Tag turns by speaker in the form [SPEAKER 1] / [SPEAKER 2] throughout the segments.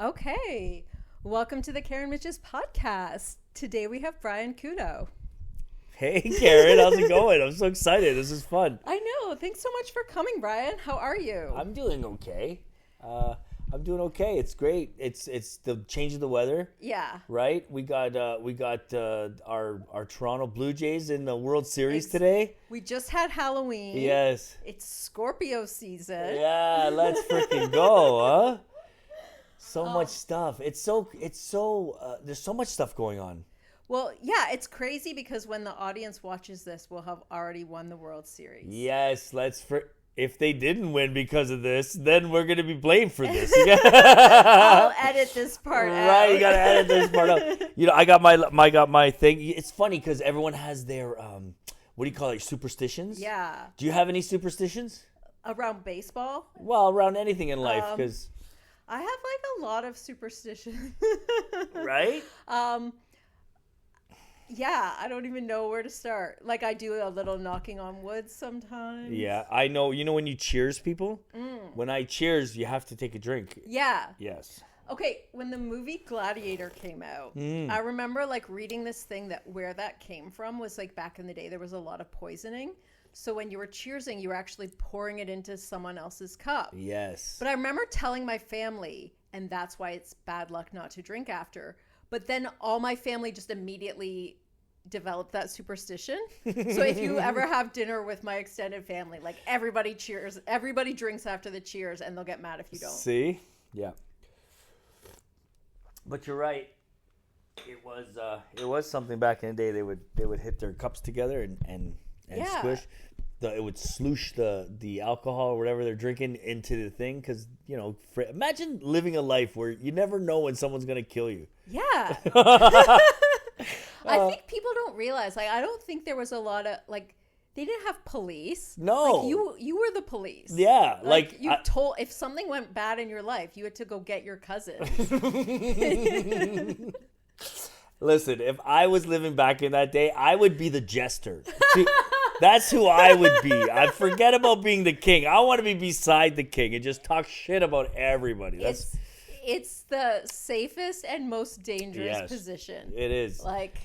[SPEAKER 1] Okay, welcome to the Karen Mitches podcast. Today we have Brian Couto.
[SPEAKER 2] Hey Karen, how's it going? I'm so excited. This is fun.
[SPEAKER 1] I know. Thanks so much for coming, Brian. How are you?
[SPEAKER 2] I'm doing okay. It's great. It's the change of the weather.
[SPEAKER 1] Yeah.
[SPEAKER 2] Right? We got our Toronto Blue Jays in the World Series today.
[SPEAKER 1] We just had Halloween.
[SPEAKER 2] Yes.
[SPEAKER 1] It's Scorpio season.
[SPEAKER 2] Yeah, let's freaking go, huh? So much stuff. It's so there's so much stuff going on.
[SPEAKER 1] Well, yeah, it's crazy because when the audience watches this, we'll have already won the World Series.
[SPEAKER 2] Yes, if they didn't win because of this, then we're going to be blamed for this.
[SPEAKER 1] I'll edit this part out.
[SPEAKER 2] Right, you got to edit this part out. You know, I got my thing. It's funny because everyone has their, what do you call it, superstitions?
[SPEAKER 1] Yeah.
[SPEAKER 2] Do you have any superstitions?
[SPEAKER 1] Around baseball?
[SPEAKER 2] Well, around anything in life, because...
[SPEAKER 1] I have, like, a lot of superstitions.
[SPEAKER 2] Right?
[SPEAKER 1] Yeah, I don't even know where to start. Like, I do a little knocking on wood sometimes.
[SPEAKER 2] Yeah, I know. You know when you cheers people? When I cheers, you have to take a drink.
[SPEAKER 1] Yeah.
[SPEAKER 2] Yes.
[SPEAKER 1] Okay, when the movie Gladiator came out, I remember, like, reading this thing that where that came from was, like, back in the day, there was a lot of poisoning. So when you were cheersing, you were actually pouring it into someone else's cup.
[SPEAKER 2] Yes.
[SPEAKER 1] But I remember telling my family, and that's why it's bad luck not to drink after. But then all my family just immediately developed that superstition. So if you ever have dinner with my extended family, like everybody cheers, everybody drinks after the cheers, and they'll get mad if you don't.
[SPEAKER 2] See? Yeah. But you're right. It was something back in the day. They would hit their cups together and squish. It would sloosh the alcohol or whatever they're drinking into the thing because, you know, imagine living a life where you never know when someone's going to kill you.
[SPEAKER 1] Yeah. I think people don't realize, like, I don't think there was a lot of, like, they didn't have police.
[SPEAKER 2] No.
[SPEAKER 1] Like, you were the police.
[SPEAKER 2] Yeah. Like
[SPEAKER 1] if something went bad in your life, you had to go get your cousin.
[SPEAKER 2] Listen, if I was living back in that day, I would be the jester. That's who I would be. I forget about being the king. I want to be beside the king and just talk shit about everybody.
[SPEAKER 1] It's the safest and most dangerous position.
[SPEAKER 2] It is.
[SPEAKER 1] Like,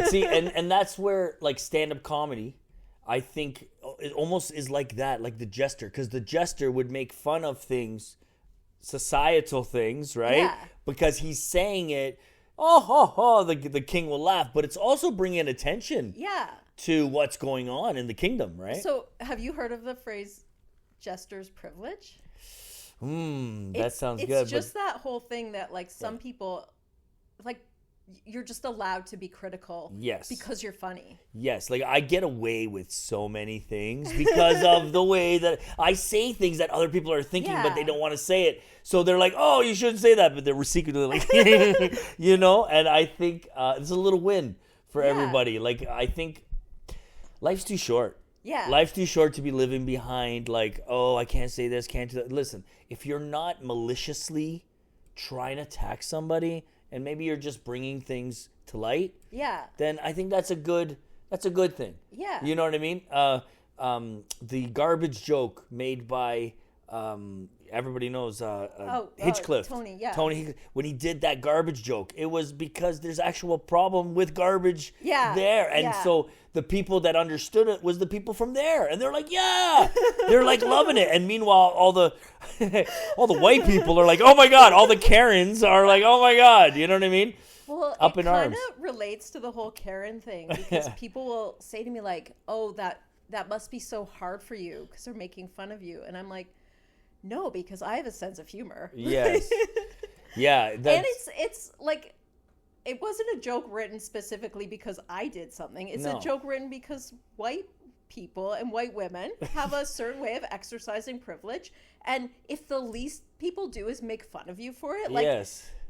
[SPEAKER 2] see, and that's where, like, stand-up comedy, I think it almost is like that, like the jester, because the jester would make fun of things, societal things, right?
[SPEAKER 1] Yeah.
[SPEAKER 2] Because he's saying it. The king will laugh, but it's also bringing attention.
[SPEAKER 1] Yeah.
[SPEAKER 2] To what's going on in the kingdom, right?
[SPEAKER 1] So, have you heard of the phrase "jester's privilege"?
[SPEAKER 2] That sounds good.
[SPEAKER 1] It's just that whole thing that, like, some people, like, you're just allowed to be critical.
[SPEAKER 2] Yes.
[SPEAKER 1] Because you're funny.
[SPEAKER 2] Yes, like I get away with so many things because of the way that I say things that other people are thinking, but they don't want to say it. So they're like, "Oh, you shouldn't say that," but they're secretly like, you know. And I think it's a little win for everybody. Like, I think life's too short.
[SPEAKER 1] Yeah.
[SPEAKER 2] Life's too short to be living behind, like, oh, I can't say this, can't do that. Listen, if you're not maliciously trying to attack somebody, and maybe you're just bringing things to light, then I think that's a good thing.
[SPEAKER 1] Yeah.
[SPEAKER 2] You know what I mean? The garbage joke made by everybody knows Hitchcliff. Tony, when he did that garbage joke, it was because there's actual problem with garbage there. And so the people that understood it was the people from there. And they're like, yeah, they're like loving it. And meanwhile, all the white people are like, oh my God. All the Karens are like, oh my God. You know what I mean?
[SPEAKER 1] Well,
[SPEAKER 2] up in arms.
[SPEAKER 1] It kind of relates to the whole Karen thing because people will say to me like, oh, that must be so hard for you because they're making fun of you. And I'm like, no, because I have a sense of humor.
[SPEAKER 2] Yes. Yeah.
[SPEAKER 1] And it's like, it wasn't a joke written specifically because I did something. It's a joke written because white people and white women have a certain way of exercising privilege. And if the least people do is make fun of you for it, like,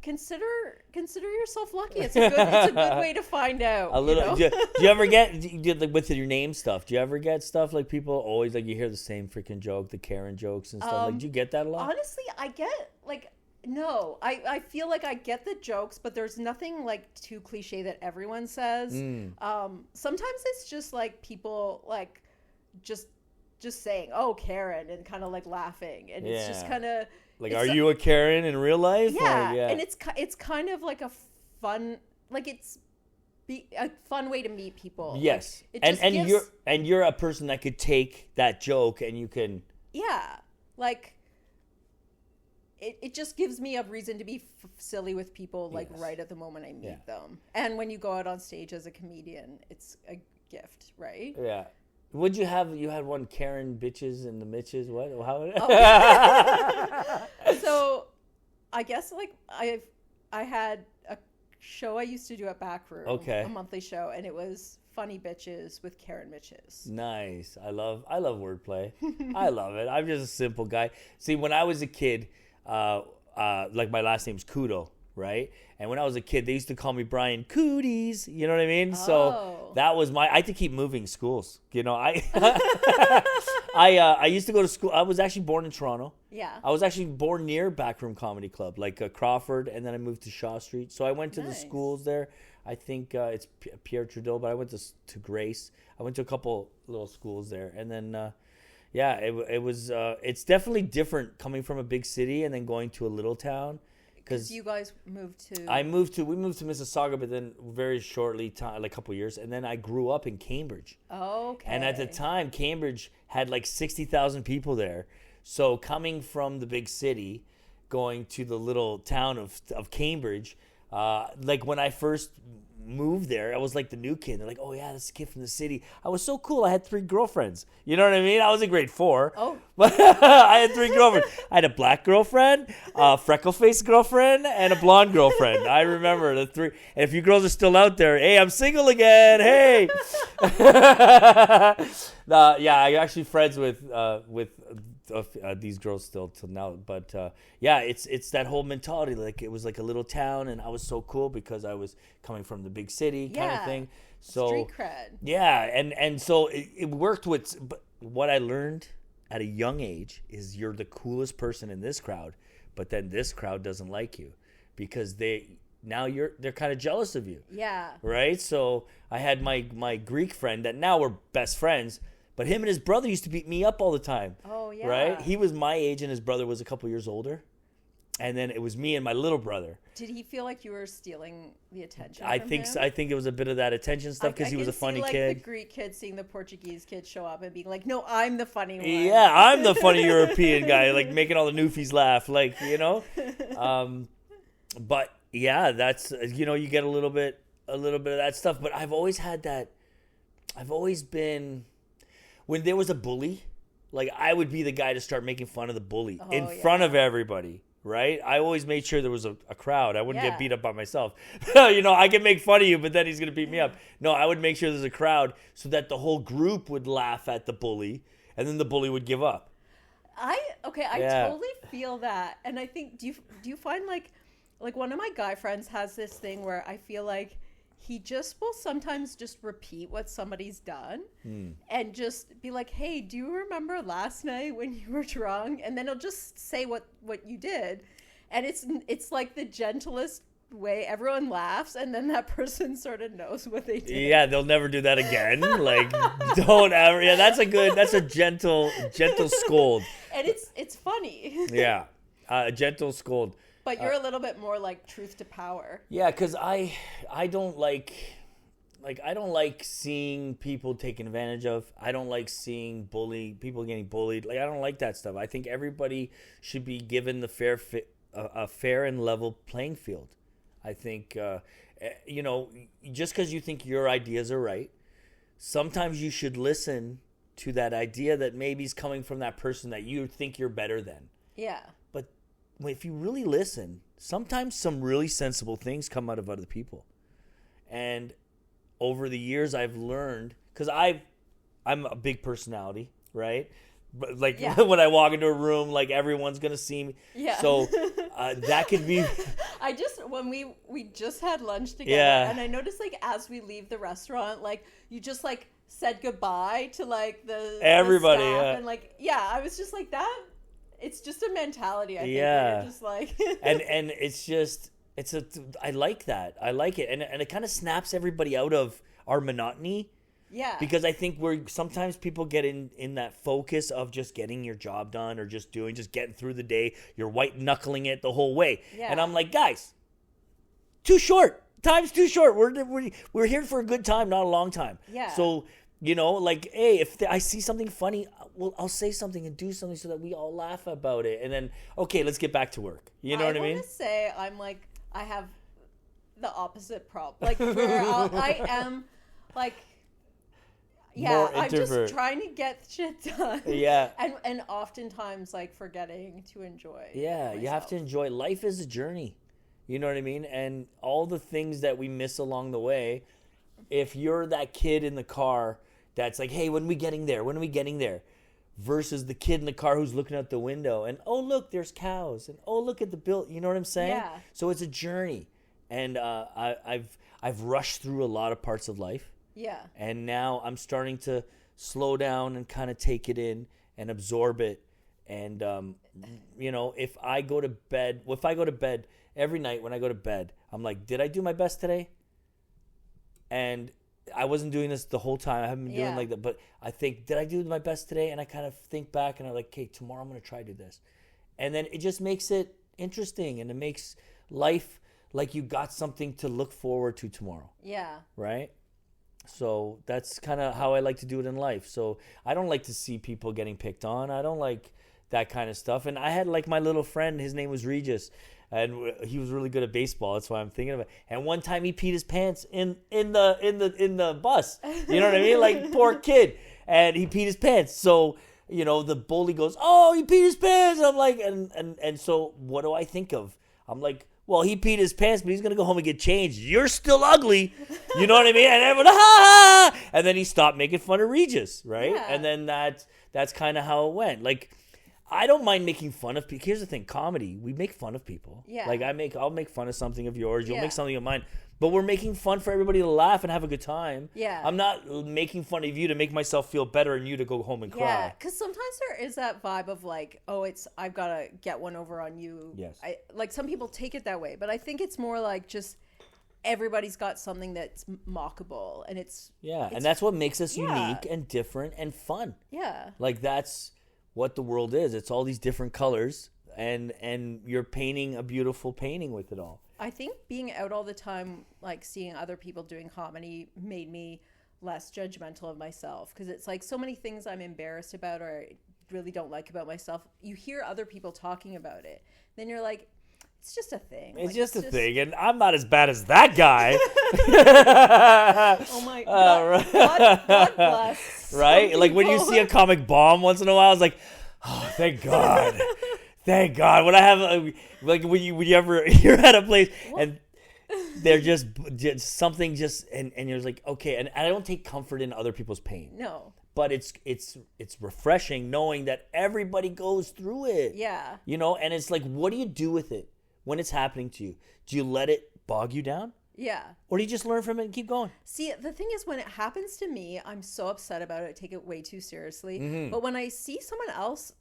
[SPEAKER 1] consider yourself lucky. It's a good way to find out.
[SPEAKER 2] A little.
[SPEAKER 1] You know?
[SPEAKER 2] Do you ever get with your name stuff? Do you ever get stuff like people always like you hear the same freaking joke, the Karen jokes and stuff? Like, do you get that a lot?
[SPEAKER 1] Honestly, I get like no. I feel like I get the jokes, but there's nothing like too cliche that everyone says. Sometimes it's just like people like just just saying, "Oh, Karen," and kind of like laughing, and it's just kind of
[SPEAKER 2] like, are you a Karen in real life?
[SPEAKER 1] Yeah,
[SPEAKER 2] like,
[SPEAKER 1] and it's kind of like a fun, like it's a fun way to meet people.
[SPEAKER 2] Yes,
[SPEAKER 1] like,
[SPEAKER 2] you're a person that could take that joke and you can.
[SPEAKER 1] Yeah, like it just gives me a reason to be silly with people, like right at the moment I meet them. And when you go out on stage as a comedian, it's a gift, right?
[SPEAKER 2] Yeah. What'd you have? You had one Karen bitches and the Mitches. What? How?
[SPEAKER 1] So, I guess like I had a show I used to do at Backroom.
[SPEAKER 2] Okay.
[SPEAKER 1] A monthly show, and it was Funny Bitches with Karen Mitches.
[SPEAKER 2] Nice. I love wordplay. I love it. I'm just a simple guy. See, when I was a kid, like my last name's Couto, right? And when I was a kid, they used to call me Brian Cooties. You know what I mean?
[SPEAKER 1] Oh.
[SPEAKER 2] So that was I had to keep moving schools. You know, I used to go to school. I was actually born in Toronto.
[SPEAKER 1] Yeah.
[SPEAKER 2] I was actually born near Backroom Comedy Club, like Crawford, and then I moved to Shaw Street. So I went to the schools there. I think it's Pierre Trudeau, but I went to Grace. I went to a couple little schools there, and then it was it's definitely different coming from a big city and then going to a little town. Because
[SPEAKER 1] you guys moved to...
[SPEAKER 2] we moved to Mississauga, but then very shortly, like a couple of years, and then I grew up in Cambridge.
[SPEAKER 1] Okay.
[SPEAKER 2] And at the time, Cambridge had like 60,000 people there. So coming from the big city, going to the little town of Cambridge, like when I first moved there, I was like the new kid. They're like, "Oh yeah, this kid from the city." I was so cool. I had 3 girlfriends. You know what I mean? I was in grade 4.
[SPEAKER 1] Oh.
[SPEAKER 2] But I had 3 girlfriends. I had a black girlfriend, a freckle-faced girlfriend, and a blonde girlfriend. I remember the 3. And if you girls are still out there, hey, I'm single again. Hey. I'm actually friends with these girls still till now, but it's that whole mentality. Like it was like a little town, and I was so cool because I was coming from the big city kind of thing. So
[SPEAKER 1] street cred.
[SPEAKER 2] Yeah, and so it worked with. But what I learned at a young age is you're the coolest person in this crowd, but then this crowd doesn't like you because they're kind of jealous of you.
[SPEAKER 1] Yeah.
[SPEAKER 2] Right. So I had my Greek friend that now we're best friends. But him and his brother used to beat me up all the time.
[SPEAKER 1] Oh, yeah.
[SPEAKER 2] Right? He was my age and his brother was a couple years older. And then it was me and my little brother.
[SPEAKER 1] Did he feel like you were stealing the attention
[SPEAKER 2] I
[SPEAKER 1] from
[SPEAKER 2] think
[SPEAKER 1] him?
[SPEAKER 2] So. I think it was a bit of that attention stuff because he was a funny kid.
[SPEAKER 1] Like the Greek kid seeing the Portuguese kid show up and being like, "No, I'm the funny one."
[SPEAKER 2] Yeah, I'm the funny European guy, like making all the newfies laugh, like, you know. But yeah, that's you get a little bit of that stuff. But I've always had that. I've always been. When there was a bully, like I would be the guy to start making fun of the bully in front of everybody, right? I always made sure there was a crowd. I wouldn't get beat up by myself. I can make fun of you, but then he's going to beat me up. No, I would make sure there's a crowd so that the whole group would laugh at the bully, and then the bully would give up.
[SPEAKER 1] I totally feel that. And I think, do you find like one of my guy friends has this thing where I feel like he just will sometimes just repeat what somebody's done and just be like, "Hey, do you remember last night when you were drunk?" And then he'll just say what you did. And it's like the gentlest way. Everyone laughs, and then that person sort of knows what they did.
[SPEAKER 2] Yeah, they'll never do that again. Like, don't ever. Yeah, that's a gentle scold.
[SPEAKER 1] And it's funny.
[SPEAKER 2] Yeah, a gentle scold.
[SPEAKER 1] But you're a little bit more like truth to power.
[SPEAKER 2] Yeah, because I don't like seeing people taken advantage of. I don't like seeing people getting bullied. Like, I don't like that stuff. I think everybody should be given the a fair and level playing field. I think just because you think your ideas are right, sometimes you should listen to that idea that maybe is coming from that person that you think you're better than.
[SPEAKER 1] Yeah.
[SPEAKER 2] If you really listen, sometimes some really sensible things come out of other people. And over the years, I've learned, because I'm a big personality, right? But when I walk into a room, like everyone's gonna see me. Yeah. So that could be.
[SPEAKER 1] When we just had lunch together, and I noticed like as we leave the restaurant, like you just like said goodbye to like
[SPEAKER 2] everybody,
[SPEAKER 1] the staff, and I was just like that. It's just a mentality, I think.
[SPEAKER 2] Yeah.
[SPEAKER 1] You're just like
[SPEAKER 2] and I like that. I like it. And it kind of snaps everybody out of our monotony,
[SPEAKER 1] Yeah.
[SPEAKER 2] Because I think sometimes people get in that focus of just getting your job done or just getting through the day. You're white knuckling it the whole way.
[SPEAKER 1] Yeah.
[SPEAKER 2] And I'm like, guys, too short. Time's too short. We're here for a good time, not a long time.
[SPEAKER 1] Yeah.
[SPEAKER 2] So, like, hey, if I see something funny, I'll say something and do something so that we all laugh about it. And then, okay, let's get back to work. You know what I mean?
[SPEAKER 1] I want to say I'm like, I have the opposite problem. Like, where I am, like, yeah, I'm just trying to get shit done.
[SPEAKER 2] Yeah.
[SPEAKER 1] And oftentimes, like, forgetting to enjoy myself.
[SPEAKER 2] You have to enjoy. Life is a journey. You know what I mean? And all the things that we miss along the way, if you're that kid in the car that's like, hey, when are we getting there? When are we getting there? Versus the kid in the car who's looking out the window and, oh, look, there's cows. And, oh, look at the bill. You know what I'm saying?
[SPEAKER 1] Yeah.
[SPEAKER 2] So it's a journey. And I've rushed through a lot of parts of life.
[SPEAKER 1] Yeah.
[SPEAKER 2] And now I'm starting to slow down and kind of take it in and absorb it. And, if I go to bed every night when I go to bed, I'm like, did I do my best today? And I wasn't doing this the whole time. I haven't been doing like that. But I think, did I do my best today? And I kind of think back and I'm like, okay, tomorrow I'm going to try to do this. And then it just makes it interesting. And it makes life like you got something to look forward to tomorrow.
[SPEAKER 1] Yeah.
[SPEAKER 2] Right? So that's kind of how I like to do it in life. So I don't like to see people getting picked on. I don't like that kind of stuff. And I had like my little friend, his name was Regis, and he was really good at baseball. That's why I'm thinking of it. And one time he peed his pants in the bus. You know what I mean? Like, poor kid. And he peed his pants. So, the bully goes, "Oh, he peed his pants." I'm like, and so what do I think of? I'm like, well, he peed his pants, but he's going to go home and get changed. You're still ugly. You know what I mean? And everyone, ha! And then he stopped making fun of Regis, right?
[SPEAKER 1] Yeah.
[SPEAKER 2] And then that's kind of how it went. Like, I don't mind making fun of people. Here's the thing, comedy, we make fun of people.
[SPEAKER 1] Yeah.
[SPEAKER 2] Like, I'll make fun of something of yours. You'll make something of mine. But we're making fun for everybody to laugh and have a good time.
[SPEAKER 1] Yeah.
[SPEAKER 2] I'm not making fun of you to make myself feel better and you to go home and cry.
[SPEAKER 1] Yeah, because sometimes there is that vibe of like, oh, I've got to get one over on you.
[SPEAKER 2] Yes.
[SPEAKER 1] Like some people take it that way, but I think it's more like just everybody's got something that's mockable, and it's
[SPEAKER 2] and that's what makes us unique and different and fun.
[SPEAKER 1] Yeah.
[SPEAKER 2] Like, that's what the world is. It's all these different colors, and you're painting a beautiful painting with it all.
[SPEAKER 1] I think being out all the time, like seeing other people doing comedy, made me less judgmental of myself, because it's like so many things I'm embarrassed about or I really don't like about myself. You hear other people talking about it, then you're like, it's just a thing.
[SPEAKER 2] It's
[SPEAKER 1] like,
[SPEAKER 2] just a thing, and I'm not as bad as that guy.
[SPEAKER 1] Oh my God. God bless.
[SPEAKER 2] Right? Like when you see a comic bomb once in a while, it's like, oh, thank God. Thank God. When I have, like, when you're at a place and they're just something and you're like, okay, and I don't take comfort in other people's pain.
[SPEAKER 1] No.
[SPEAKER 2] But it's refreshing knowing that everybody goes through it.
[SPEAKER 1] Yeah.
[SPEAKER 2] And it's like, what do you do with it when it's happening to you? Do you let it bog you down?
[SPEAKER 1] Yeah.
[SPEAKER 2] Or do you just learn from it and keep going?
[SPEAKER 1] See, the thing is, when it happens to me, I'm so upset about it. I take it way too seriously.
[SPEAKER 2] Mm-hmm.
[SPEAKER 1] But when I see someone else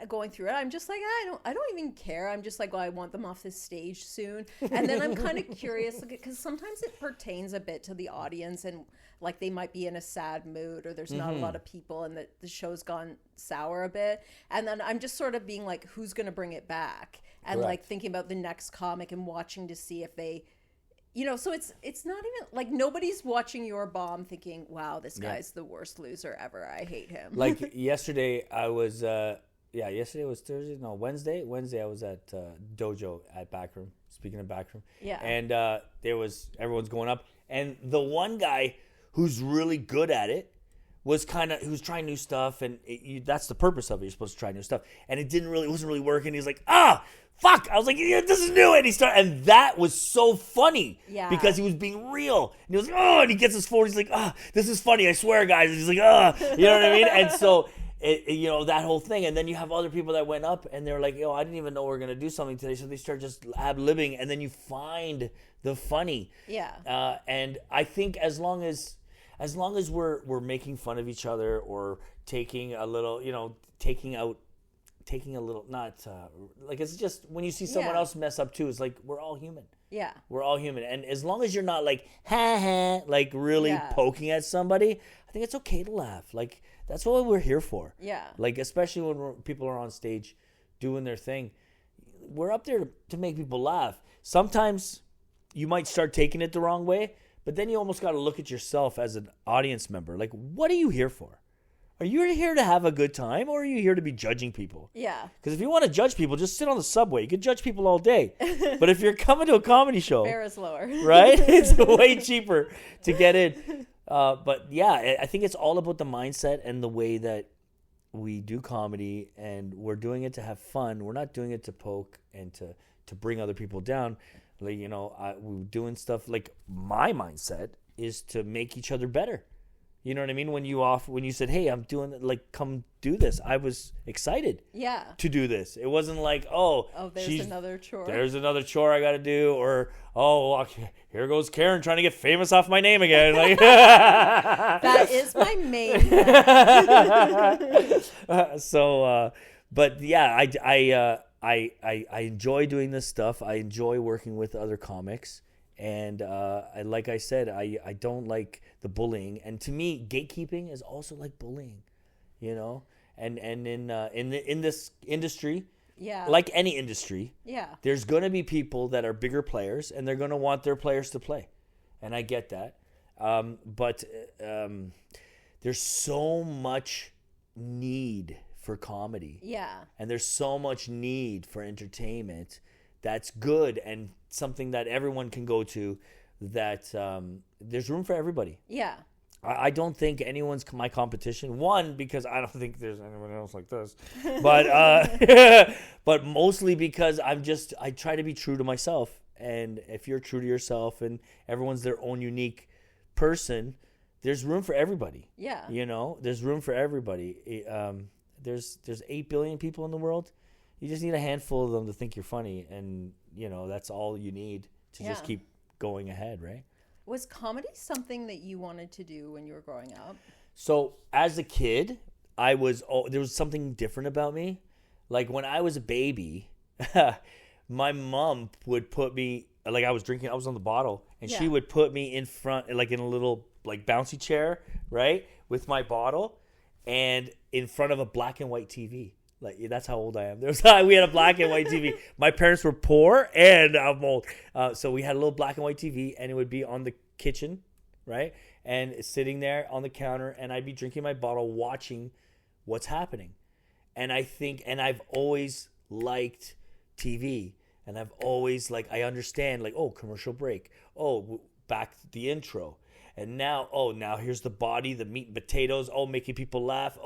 [SPEAKER 1] going through it, I'm just like, I don't even care. I'm just like, well, I want them off this stage soon. And then I'm kind of curious, because sometimes it pertains a bit to the audience, and like they might be in a sad mood, or there's not a lot of people and the show's gone sour a bit. And then I'm just sort of being like, who's going to bring it back? And
[SPEAKER 2] Correct.
[SPEAKER 1] like thinking about the next comic and watching to see if they, so it's not even like nobody's watching your bomb thinking, wow, this guy's the worst loser ever. I hate him.
[SPEAKER 2] Like yesterday I was, yesterday was Thursday. No, Wednesday. Wednesday I was at Dojo at Backroom. Speaking of Backroom.
[SPEAKER 1] Yeah.
[SPEAKER 2] And everyone's going up. And the one guy who's really good at it was who's trying new stuff. And that's the purpose of it. You're supposed to try new stuff. And it wasn't really working. He's like, fuck. I was like, yeah, this is new. And that was so funny.
[SPEAKER 1] Yeah.
[SPEAKER 2] Because he was being real. And he was like, and he gets his phone. He's like, this is funny. I swear, guys. And he's like, you know what I mean? And so, that whole thing. And then you have other people that went up and they're like, I didn't even know we were going to do something today. So they start just ad-libbing, and then you find the funny.
[SPEAKER 1] Yeah.
[SPEAKER 2] And I think as long as we're making fun of each other or taking a little, taking taking a little, not like, it's just when you see someone else mess up too, it's like, we're all human.
[SPEAKER 1] Yeah.
[SPEAKER 2] We're all human. And as long as you're not like, ha ha, like really poking at somebody, I think it's okay to laugh. Like, that's what we're here for.
[SPEAKER 1] Yeah.
[SPEAKER 2] Like, especially when people are on stage doing their thing. We're up there to make people laugh. Sometimes you might start taking it the wrong way, but then you almost got to look at yourself as an audience member. Like, what are you here for? Are you here to have a good time, or are you here to be judging people?
[SPEAKER 1] Yeah.
[SPEAKER 2] Because if you want to judge people, just sit on the subway. You can judge people all day. But if you're coming to a comedy show,
[SPEAKER 1] fare is lower.
[SPEAKER 2] Right? It's way cheaper to get in. But yeah, I think it's all about the mindset and the way that we do comedy, and we're doing it to have fun. We're not doing it to poke and to bring other people down. Like, you know, we're doing stuff, like, my mindset is to make each other better. You know what I mean? When you said, hey, I'm doing it, like, come do this, I was excited to do this. It wasn't like,
[SPEAKER 1] there's another chore.
[SPEAKER 2] There's another chore I got to do, or, here goes Karen trying to get famous off my name again. Like,
[SPEAKER 1] that is my main
[SPEAKER 2] but yeah, I enjoy doing this stuff. I enjoy working with other comics. And like I said, I don't like the bullying. And to me, gatekeeping is also like bullying, you know? And in this industry, like any industry, there's going to be people that are bigger players, and they're going to want their players to play. And I get that. But there's so much need for comedy. Yeah. And there's so much need for entertainment that's good and something that everyone can go to, that there's room for everybody. Yeah. I don't think anyone's my competition. One, because I don't think there's anyone else like this. But but mostly because I try to be true to myself. And if you're true to yourself and everyone's their own unique person, there's room for everybody. Yeah. You know, there's room for everybody. There's 8 billion people in the world. You just need a handful of them to think you're funny, and, you know, that's all you need to just keep going ahead, right?
[SPEAKER 1] Was comedy something that you wanted to do when you were growing up?
[SPEAKER 2] So, as a kid, there was something different about me. Like, when I was a baby, my mom would put me, like, I was on the bottle, and she would put me in front, like, in a little, like, bouncy chair, right, with my bottle, and in front of a black and white TV. Like, that's how old I am. We had a black and white TV. My parents were poor, and I'm old. So we had a little black and white TV, and it would be on the kitchen, right? And sitting there on the counter, and I'd be drinking my bottle, watching what's happening. And I've always liked TV. And I've always, like, I understand, like, commercial break. Back to the intro. And now here's the body, the meat and potatoes, making people laugh.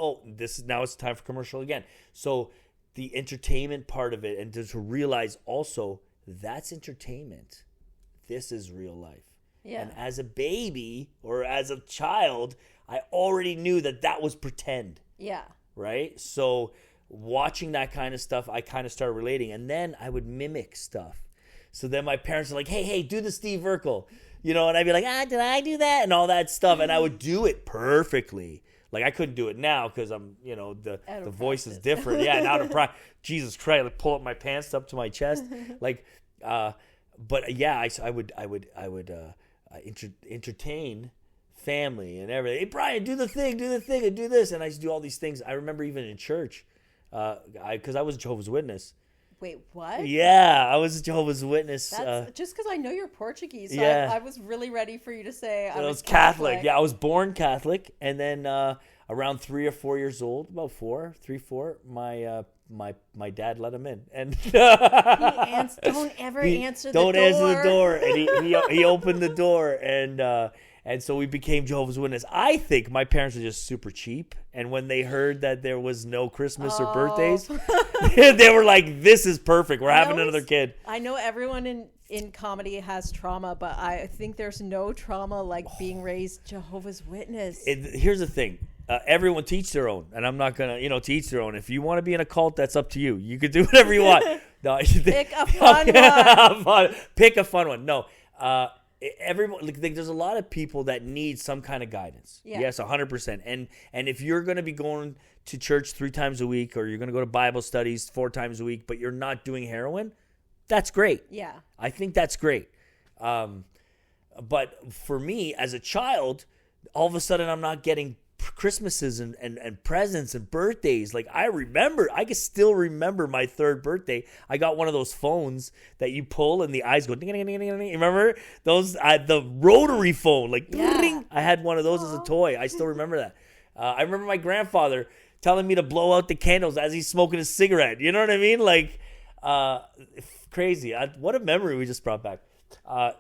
[SPEAKER 2] Now it's time for commercial again. So the entertainment part of it, and to realize also that's entertainment. This is real life. Yeah. And as a baby or as a child, I already knew that was pretend. Yeah. Right? So watching that kind of stuff, I kind of started relating. And then I would mimic stuff. So then my parents are like, hey, do the Steve Urkel. You know, and I'd be like, did I do that? And all that stuff. And I would do it perfectly. Like, I couldn't do it now because I'm, you know, the voice is different. Yeah, now to practice. Jesus Christ, like, pull up my pants up to my chest. Like, but yeah, I would entertain family and everything. Hey, Brian, do the thing, and do this. And I used to do all these things. I remember even in church, because I was a Jehovah's Witness.
[SPEAKER 1] Wait, what?
[SPEAKER 2] Yeah, I was a Jehovah's Witness.
[SPEAKER 1] That's just because I know you're Portuguese, so I was really ready for you to say I was
[SPEAKER 2] Catholic. Yeah, I was born Catholic, and then around 3 or 4 years old, about 4, my dad let him in, and
[SPEAKER 1] don't ever answer the door.
[SPEAKER 2] Don't answer the door, and he opened the door, and so we became Jehovah's Witness. I think my parents were just super cheap, and when they heard that there was no Christmas or birthdays, they were like, "This is perfect. We're having another kid."
[SPEAKER 1] I know everyone in comedy has trauma, but I think there's no trauma like being raised Jehovah's Witness.
[SPEAKER 2] Here's the thing. Everyone teach their own, and I'm not gonna, teach their own. If you want to be in a cult, that's up to you. You could do whatever you want. No,
[SPEAKER 1] pick a fun one.
[SPEAKER 2] Pick a fun one. No, everyone, like there's a lot of people that need some kind of guidance. Yeah. Yes, 100%. And if you're going to be going to church 3 times a week, or you're going to go to Bible studies 4 times a week, but you're not doing heroin, that's great.
[SPEAKER 1] Yeah.
[SPEAKER 2] I think that's great. But for me, as a child, all of a sudden I'm not getting Christmases and presents and birthdays. Like I can still remember my 3rd birthday. I got one of those phones that you pull and the eyes go ding, ding, ding, ding, ding. Remember those? The rotary phone, like ding. I had one of those as a toy. I still remember that. I remember my grandfather telling me to blow out the candles as he's smoking a cigarette. You know what I mean? Like crazy. What a memory we just brought back.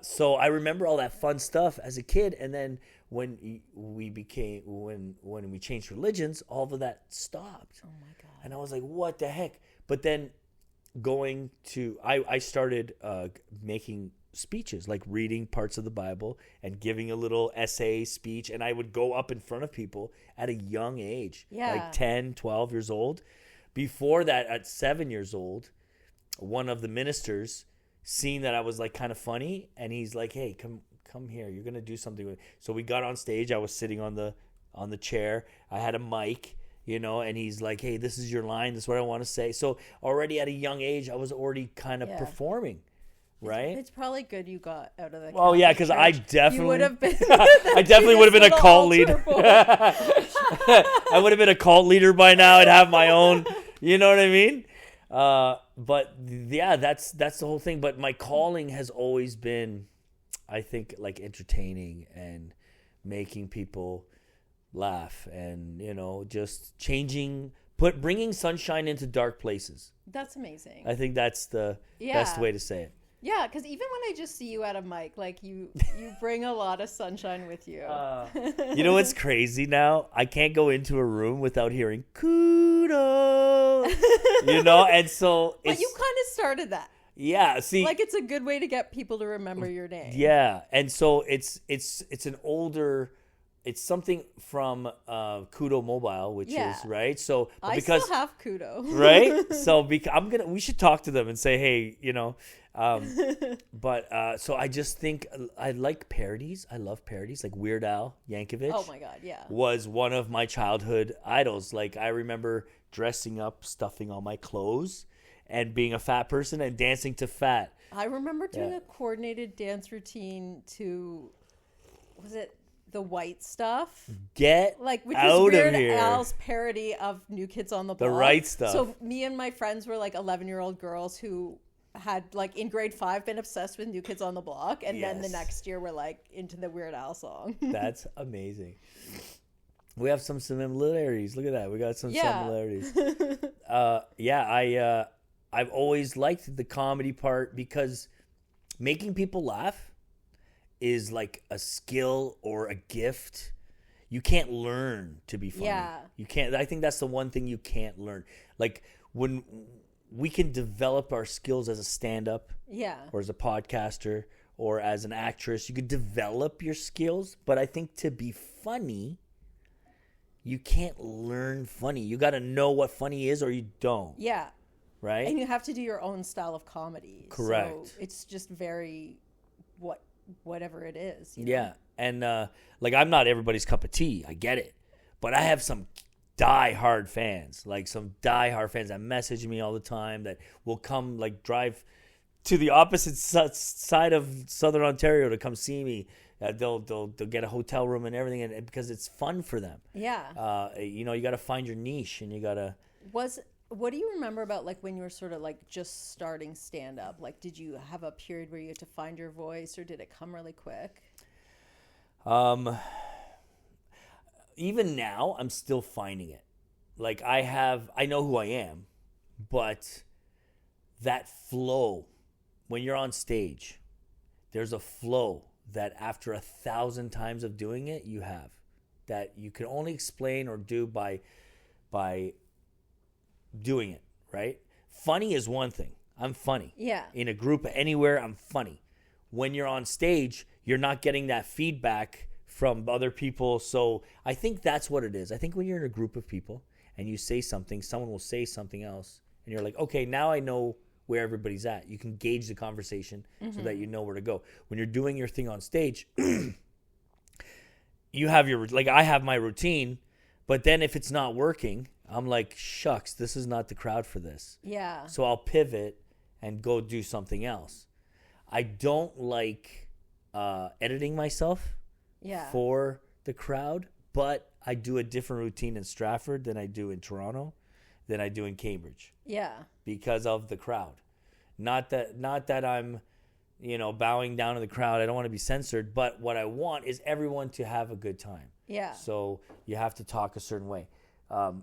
[SPEAKER 2] So I remember all that fun stuff as a kid, and then when we changed religions, all of that stopped.
[SPEAKER 1] Oh my God.
[SPEAKER 2] And I was like, what the heck? But then I started making speeches, like reading parts of the Bible and giving a little essay speech, and I would go up in front of people at a young age, like 10, 12 years old. Before that, at 7 years old, one of the ministers seen that I was like kind of funny, and he's like, hey, come here, you're gonna do something with it. So we got on stage. I was sitting on the chair. I had a mic, and he's like, hey, this is your line, this is what I want to say. So already at a young age, I was already kind of performing, right?
[SPEAKER 1] It's probably good you got out of the
[SPEAKER 2] well, yeah, because I definitely
[SPEAKER 1] would have been
[SPEAKER 2] I definitely would have been a cult leader. I would have been a cult leader by now. I'd have my own, you know what I mean? But yeah, that's the whole thing. But my calling has always been, I think, like entertaining and making people laugh, and just bringing sunshine into dark places.
[SPEAKER 1] That's amazing.
[SPEAKER 2] I think that's the best way to say it.
[SPEAKER 1] Yeah, because even when I just see you at a mic, like you bring a lot of sunshine with you.
[SPEAKER 2] You know what's crazy now? I can't go into a room without hearing Couto. And so
[SPEAKER 1] but you kind of started that.
[SPEAKER 2] Yeah, see,
[SPEAKER 1] like it's a good way to get people to remember your name.
[SPEAKER 2] Yeah, and so it's an older. It's something from Couto Mobile, which is right. So
[SPEAKER 1] I still have Couto,
[SPEAKER 2] right? So we should talk to them and say, hey, But so I just think I like parodies. I love parodies, like Weird Al Yankovic.
[SPEAKER 1] Oh my God, yeah.
[SPEAKER 2] Was one of my childhood idols. Like I remember dressing up, stuffing all my clothes, and being a fat person and dancing to Fat.
[SPEAKER 1] I remember doing a coordinated dance routine to, was it the White Stuff? Which
[SPEAKER 2] out
[SPEAKER 1] is Weird
[SPEAKER 2] of here.
[SPEAKER 1] Al's parody of New Kids on the Block.
[SPEAKER 2] The Right Stuff.
[SPEAKER 1] So me and my friends were like 11-year-old girls who had like in grade 5 been obsessed with New Kids on the Block, and then the next year we're like into the Weird Al song.
[SPEAKER 2] That's amazing. We have some similarities. Look at that. We got some similarities. I've always liked the comedy part because making people laugh is like a skill or a gift. You can't learn to be funny. Yeah. You can't. I think that's the one thing you can't learn. Like when we can develop our skills as a stand-up, or as a podcaster, or as an actress, you could develop your skills. But I think to be funny, you can't learn funny. You got to know what funny is, or you don't. Yeah. Right?
[SPEAKER 1] And you have to do your own style of comedy.
[SPEAKER 2] Correct.
[SPEAKER 1] So it's just very whatever it is.
[SPEAKER 2] Yeah. And like I'm not everybody's cup of tea. I get it. But I have some die-hard fans. Like some die-hard fans that message me all the time, that will come like drive to the opposite side of Southern Ontario to come see me. They'll get a hotel room and everything, and because it's fun for them. Yeah. You got to find your niche, and you got to.
[SPEAKER 1] What do you remember about like when you were sort of like just starting stand up? Like, did you have a period where you had to find your voice, or did it come really quick?
[SPEAKER 2] Even now, I'm still finding it. Like I know who I am, but that flow, when you're on stage, there's a flow that after 1,000 times of doing it, you have, that you can only explain or do by doing it, right? Funny is one thing. I'm funny. Yeah. In a group anywhere, I'm funny. When you're on stage, you're not getting that feedback from other people. So I think that's what it is. I think when you're in a group of people and you say something, someone will say something else, and you're like, okay, now I know where everybody's at. You can gauge the conversation so that you know where to go. When you're doing your thing on stage, you have I have my routine, but then if it's not working, I'm like, shucks, this is not the crowd for this.
[SPEAKER 1] Yeah.
[SPEAKER 2] So I'll pivot and go do something else. I don't like editing myself for the crowd, but I do a different routine in Stratford than I do in Toronto, than I do in Cambridge.
[SPEAKER 1] Yeah.
[SPEAKER 2] Because of the crowd. Not that I'm, bowing down to the crowd. I don't want to be censored, but what I want is everyone to have a good time.
[SPEAKER 1] Yeah.
[SPEAKER 2] So you have to talk a certain way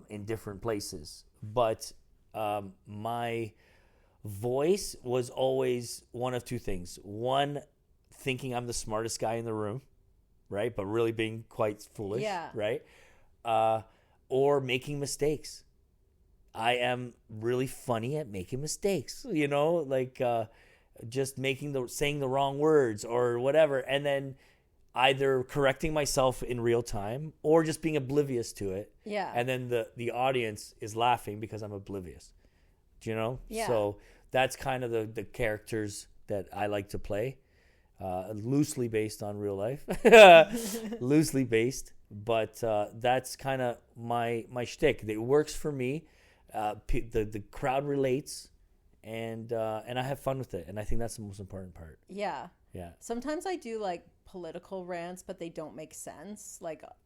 [SPEAKER 2] in different places. But my voice was always one of two things. One, thinking I'm the smartest guy in the room, right? But really being quite foolish, right? Or making mistakes. I am really funny at making mistakes, just saying the wrong words or whatever, and then either correcting myself in real time or just being oblivious to it.
[SPEAKER 1] Yeah.
[SPEAKER 2] And then the audience is laughing because I'm oblivious. Do you know?
[SPEAKER 1] Yeah.
[SPEAKER 2] So that's kind of the characters that I like to play. Loosely based on real life. Loosely based. But that's kind of my shtick. It works for me. The crowd relates, and I have fun with it, and I think that's the most important part.
[SPEAKER 1] Yeah.
[SPEAKER 2] Yeah.
[SPEAKER 1] Sometimes I do political rants, but they don't make sense.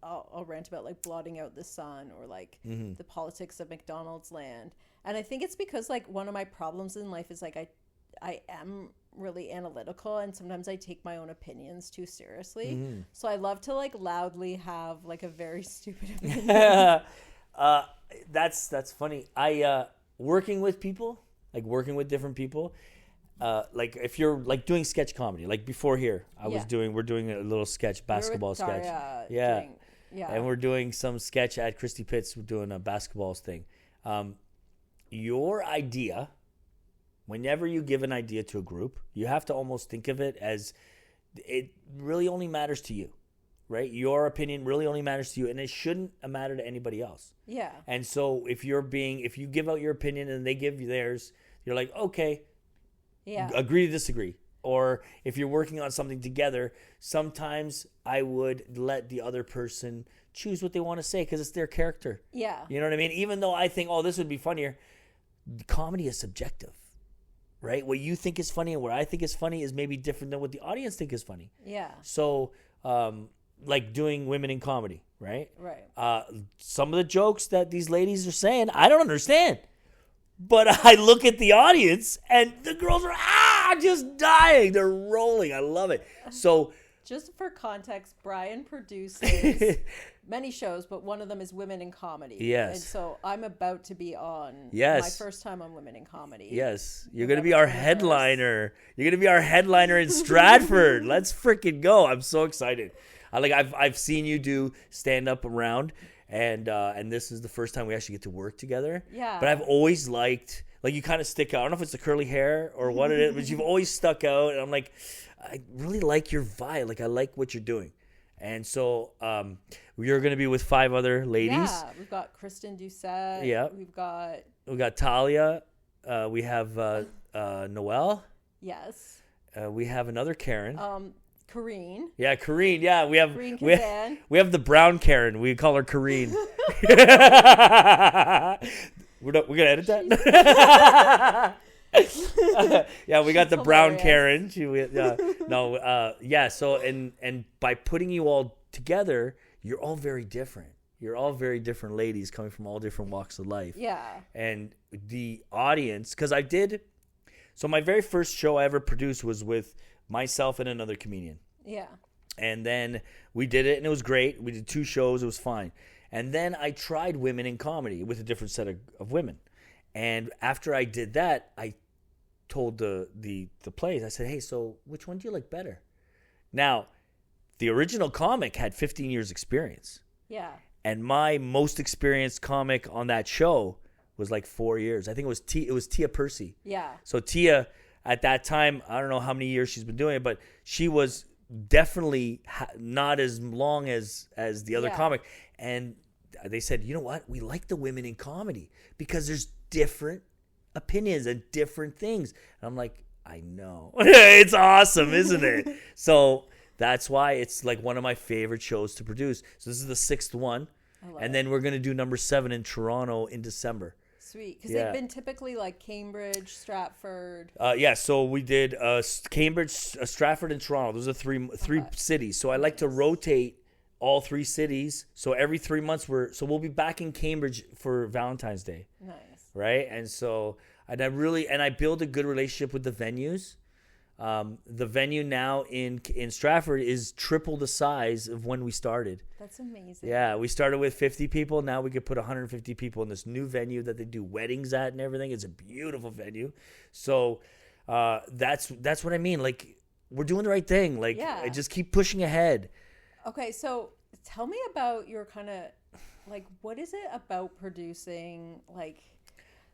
[SPEAKER 1] I'll rant about blotting out the sun or the politics of McDonald's land, and I think it's because one of my problems in life is I am really analytical, and sometimes I take my own opinions too seriously. So I love to loudly have a very stupid opinion.
[SPEAKER 2] That's funny. I working with people, working with different people, if you're doing sketch comedy, before here, we're doing a little sketch, basketball sketch. And we're doing some sketch at Christy Pitts. We're doing a basketball thing. Your idea, whenever you give an idea to a group, you have to almost think of it as it really only matters to you. Right? Your opinion really only matters to you, and it shouldn't matter to anybody else.
[SPEAKER 1] Yeah.
[SPEAKER 2] And so if you give out your opinion and they give you theirs, you're like, okay, agree to disagree. Or if you're working on something together, sometimes I would let the other person choose what they want to say because it's their character.
[SPEAKER 1] Yeah.
[SPEAKER 2] You know what I mean? Even though I think, this would be funnier, comedy is subjective. Right? What you think is funny and what I think is funny is maybe different than what the audience think is funny.
[SPEAKER 1] Yeah.
[SPEAKER 2] So, doing women in comedy, right?
[SPEAKER 1] Right.
[SPEAKER 2] Some of the jokes that these ladies are saying, I don't understand. But I look at the audience, and the girls are just dying. They're rolling. I love it. So,
[SPEAKER 1] just for context, Brian produces many shows, but one of them is Women in Comedy.
[SPEAKER 2] Yes.
[SPEAKER 1] And so I'm about to be on my first time on Women in Comedy.
[SPEAKER 2] Yes. You're going to be our headliner. You're going to be our headliner in Stratford. Let's freaking go. I'm so excited. I've seen you do stand up around, and this is the first time we actually get to work together.
[SPEAKER 1] Yeah.
[SPEAKER 2] But I've always liked you kind of stick out. I don't know if it's the curly hair or what it is, but you've always stuck out, and I'm like, I really like your vibe. I like what you're doing, and so you're going to be with 5 other ladies.
[SPEAKER 1] Yeah, we've got Kristen Doucette.
[SPEAKER 2] Yeah,
[SPEAKER 1] we've got
[SPEAKER 2] Talia. We have Noelle.
[SPEAKER 1] Yes.
[SPEAKER 2] We have another Karen.
[SPEAKER 1] Kareen.
[SPEAKER 2] Yeah, Kareen. Yeah, we have the brown Karen. We call her Kareen. We're gonna edit that. Yeah, we got the brown Karen. So and by putting you all together, you're all very different. You're all very different ladies coming from all different walks of life.
[SPEAKER 1] Yeah.
[SPEAKER 2] And the audience, because so my very first show I ever produced was with myself and another comedian.
[SPEAKER 1] Yeah.
[SPEAKER 2] And then we did it, and it was great. We did 2 shows. It was fine. And then I tried Women in Comedy with a different set of women. And after I did that, I told the place, I said, hey, so which one do you like better? Now, the original comic had 15 years experience.
[SPEAKER 1] Yeah.
[SPEAKER 2] And my most experienced comic on that show was 4 years. I think it was Tia Percy.
[SPEAKER 1] Yeah.
[SPEAKER 2] So Tia, at that time, I don't know how many years she's been doing it, but she was definitely not as long as the other comic. And they said, you know what? We like the women in comedy because there's different opinions and different things. And I'm like, I know. It's awesome, isn't it? So that's why it's like one of my favorite shows to produce. So this is the 6th one. And then we're going to do number 7 in Toronto in December.
[SPEAKER 1] Sweet. Because they've been typically like Cambridge, Stratford.
[SPEAKER 2] So we did Cambridge, Stratford, and Toronto. Those are three cities. So I like to rotate all 3 cities. So every 3 months we'll be back in Cambridge for Valentine's Day.
[SPEAKER 1] Nice.
[SPEAKER 2] Right? And so I build a good relationship with the venues. The venue now in Stratford is triple the size of when we started.
[SPEAKER 1] That's amazing.
[SPEAKER 2] Yeah, we started with 50 people. Now we could put 150 people in this new venue that they do weddings at and everything. It's a beautiful venue. So that's what I mean. Like, we're doing the right thing. Like, I just keep pushing ahead.
[SPEAKER 1] Okay, so tell me about your kind of, like, what is it about producing, like,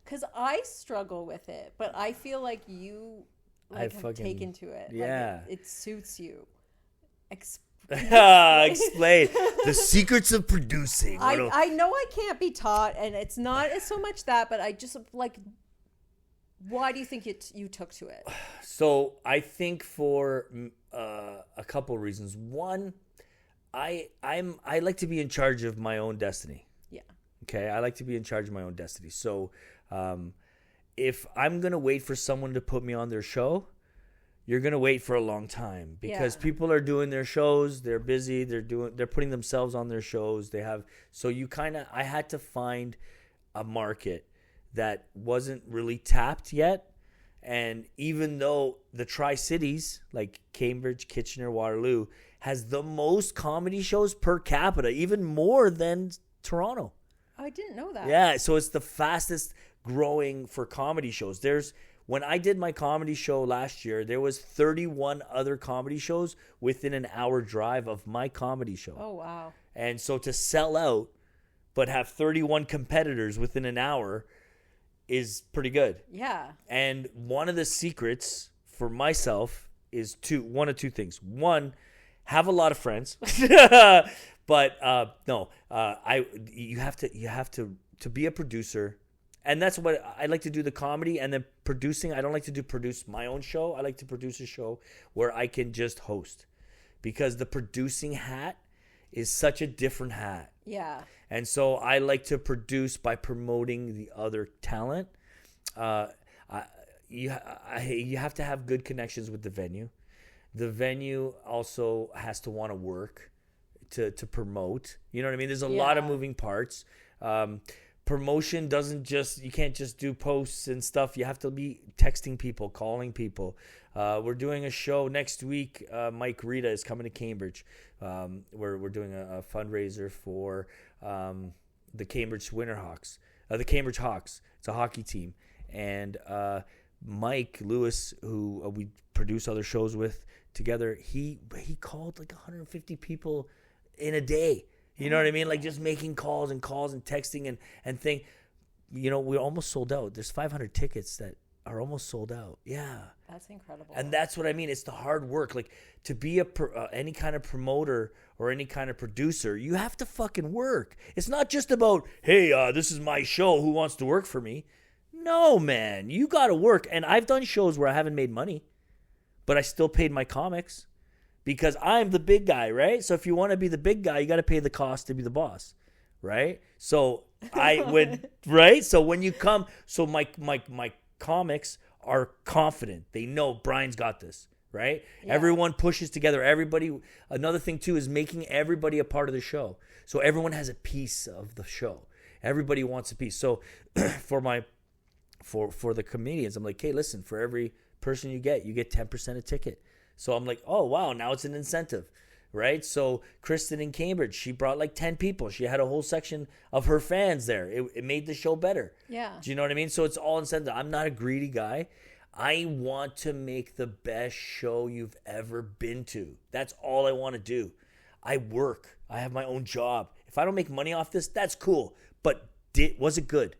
[SPEAKER 1] because I struggle with it, but I feel like you... have taken to it.
[SPEAKER 2] Yeah.
[SPEAKER 1] Like it suits you.
[SPEAKER 2] Explain the secrets of producing.
[SPEAKER 1] I know I can't be taught, and it's not so much that, but I just like, why do you think you took to it?
[SPEAKER 2] So I think for a couple of reasons. One, I like to be in charge of my own destiny.
[SPEAKER 1] Yeah.
[SPEAKER 2] Okay. I like to be in charge of my own destiny. So, if I'm going to wait for someone to put me on their show, you're going to wait for a long time because people are doing their shows. They're busy. They're putting themselves on their shows. I had to find a market that wasn't really tapped yet. And even though the Tri-Cities, like Cambridge, Kitchener, Waterloo, has the most comedy shows per capita, even more than Toronto.
[SPEAKER 1] I didn't know that.
[SPEAKER 2] Yeah. So it's the fastest growing for comedy shows. When I did my comedy show last year, there was 31 other comedy shows within an hour drive of my comedy show.
[SPEAKER 1] Oh, wow.
[SPEAKER 2] And so to sell out, but have 31 competitors within an hour is pretty good.
[SPEAKER 1] Yeah.
[SPEAKER 2] And one of the secrets for myself is one of two things. One, have a lot of friends. But you have to be a producer. And that's what I like to do, the comedy and then producing. I don't like to produce my own show. I like to produce a show where I can just host because the producing hat is such a different hat.
[SPEAKER 1] Yeah.
[SPEAKER 2] And so I like to produce by promoting the other talent. You have to have good connections with the venue. The venue also has to want to work to promote. You know what I mean? There's a lot of moving parts. Promotion you can't just do posts and stuff. You have to be texting people, calling people. We're doing a show next week. Mike Rita is coming to Cambridge. We're doing a fundraiser for the Cambridge Winterhawks, the Cambridge Hawks. It's a hockey team. And Mike Lewis, who we produce other shows with together, he called like 150 people in a day. You know what I mean? Like just making calls and texting and thing. You know, we're almost sold out. There's 500 tickets that are almost sold out. Yeah.
[SPEAKER 1] That's incredible.
[SPEAKER 2] And that's what I mean. It's the hard work. Like to be any kind of promoter or any kind of producer, you have to fucking work. It's not just about, hey, this is my show. Who wants to work for me? No, man. You got to work. And I've done shows where I haven't made money, but I still paid my comics. Because I'm the big guy, right? So if you want to be the big guy, you got to pay the cost to be the boss, right? So right? So when you come, so my comics are confident. They know Brian's got this, right? Yeah. Everyone pushes together. Everybody. Another thing too is making everybody a part of the show. So everyone has a piece of the show. Everybody wants a piece. So for the comedians, I'm like, hey, listen, for every person you get 10% a ticket. So I'm like, oh, wow, now it's an incentive, right? So Kristen in Cambridge, she brought like 10 people. She had a whole section of her fans there. It made the show better.
[SPEAKER 1] Yeah.
[SPEAKER 2] Do you know what I mean? So it's all incentive. I'm not a greedy guy. I want to make the best show you've ever been to. That's all I want to do. I work. I have my own job. If I don't make money off this, that's cool. But was it good?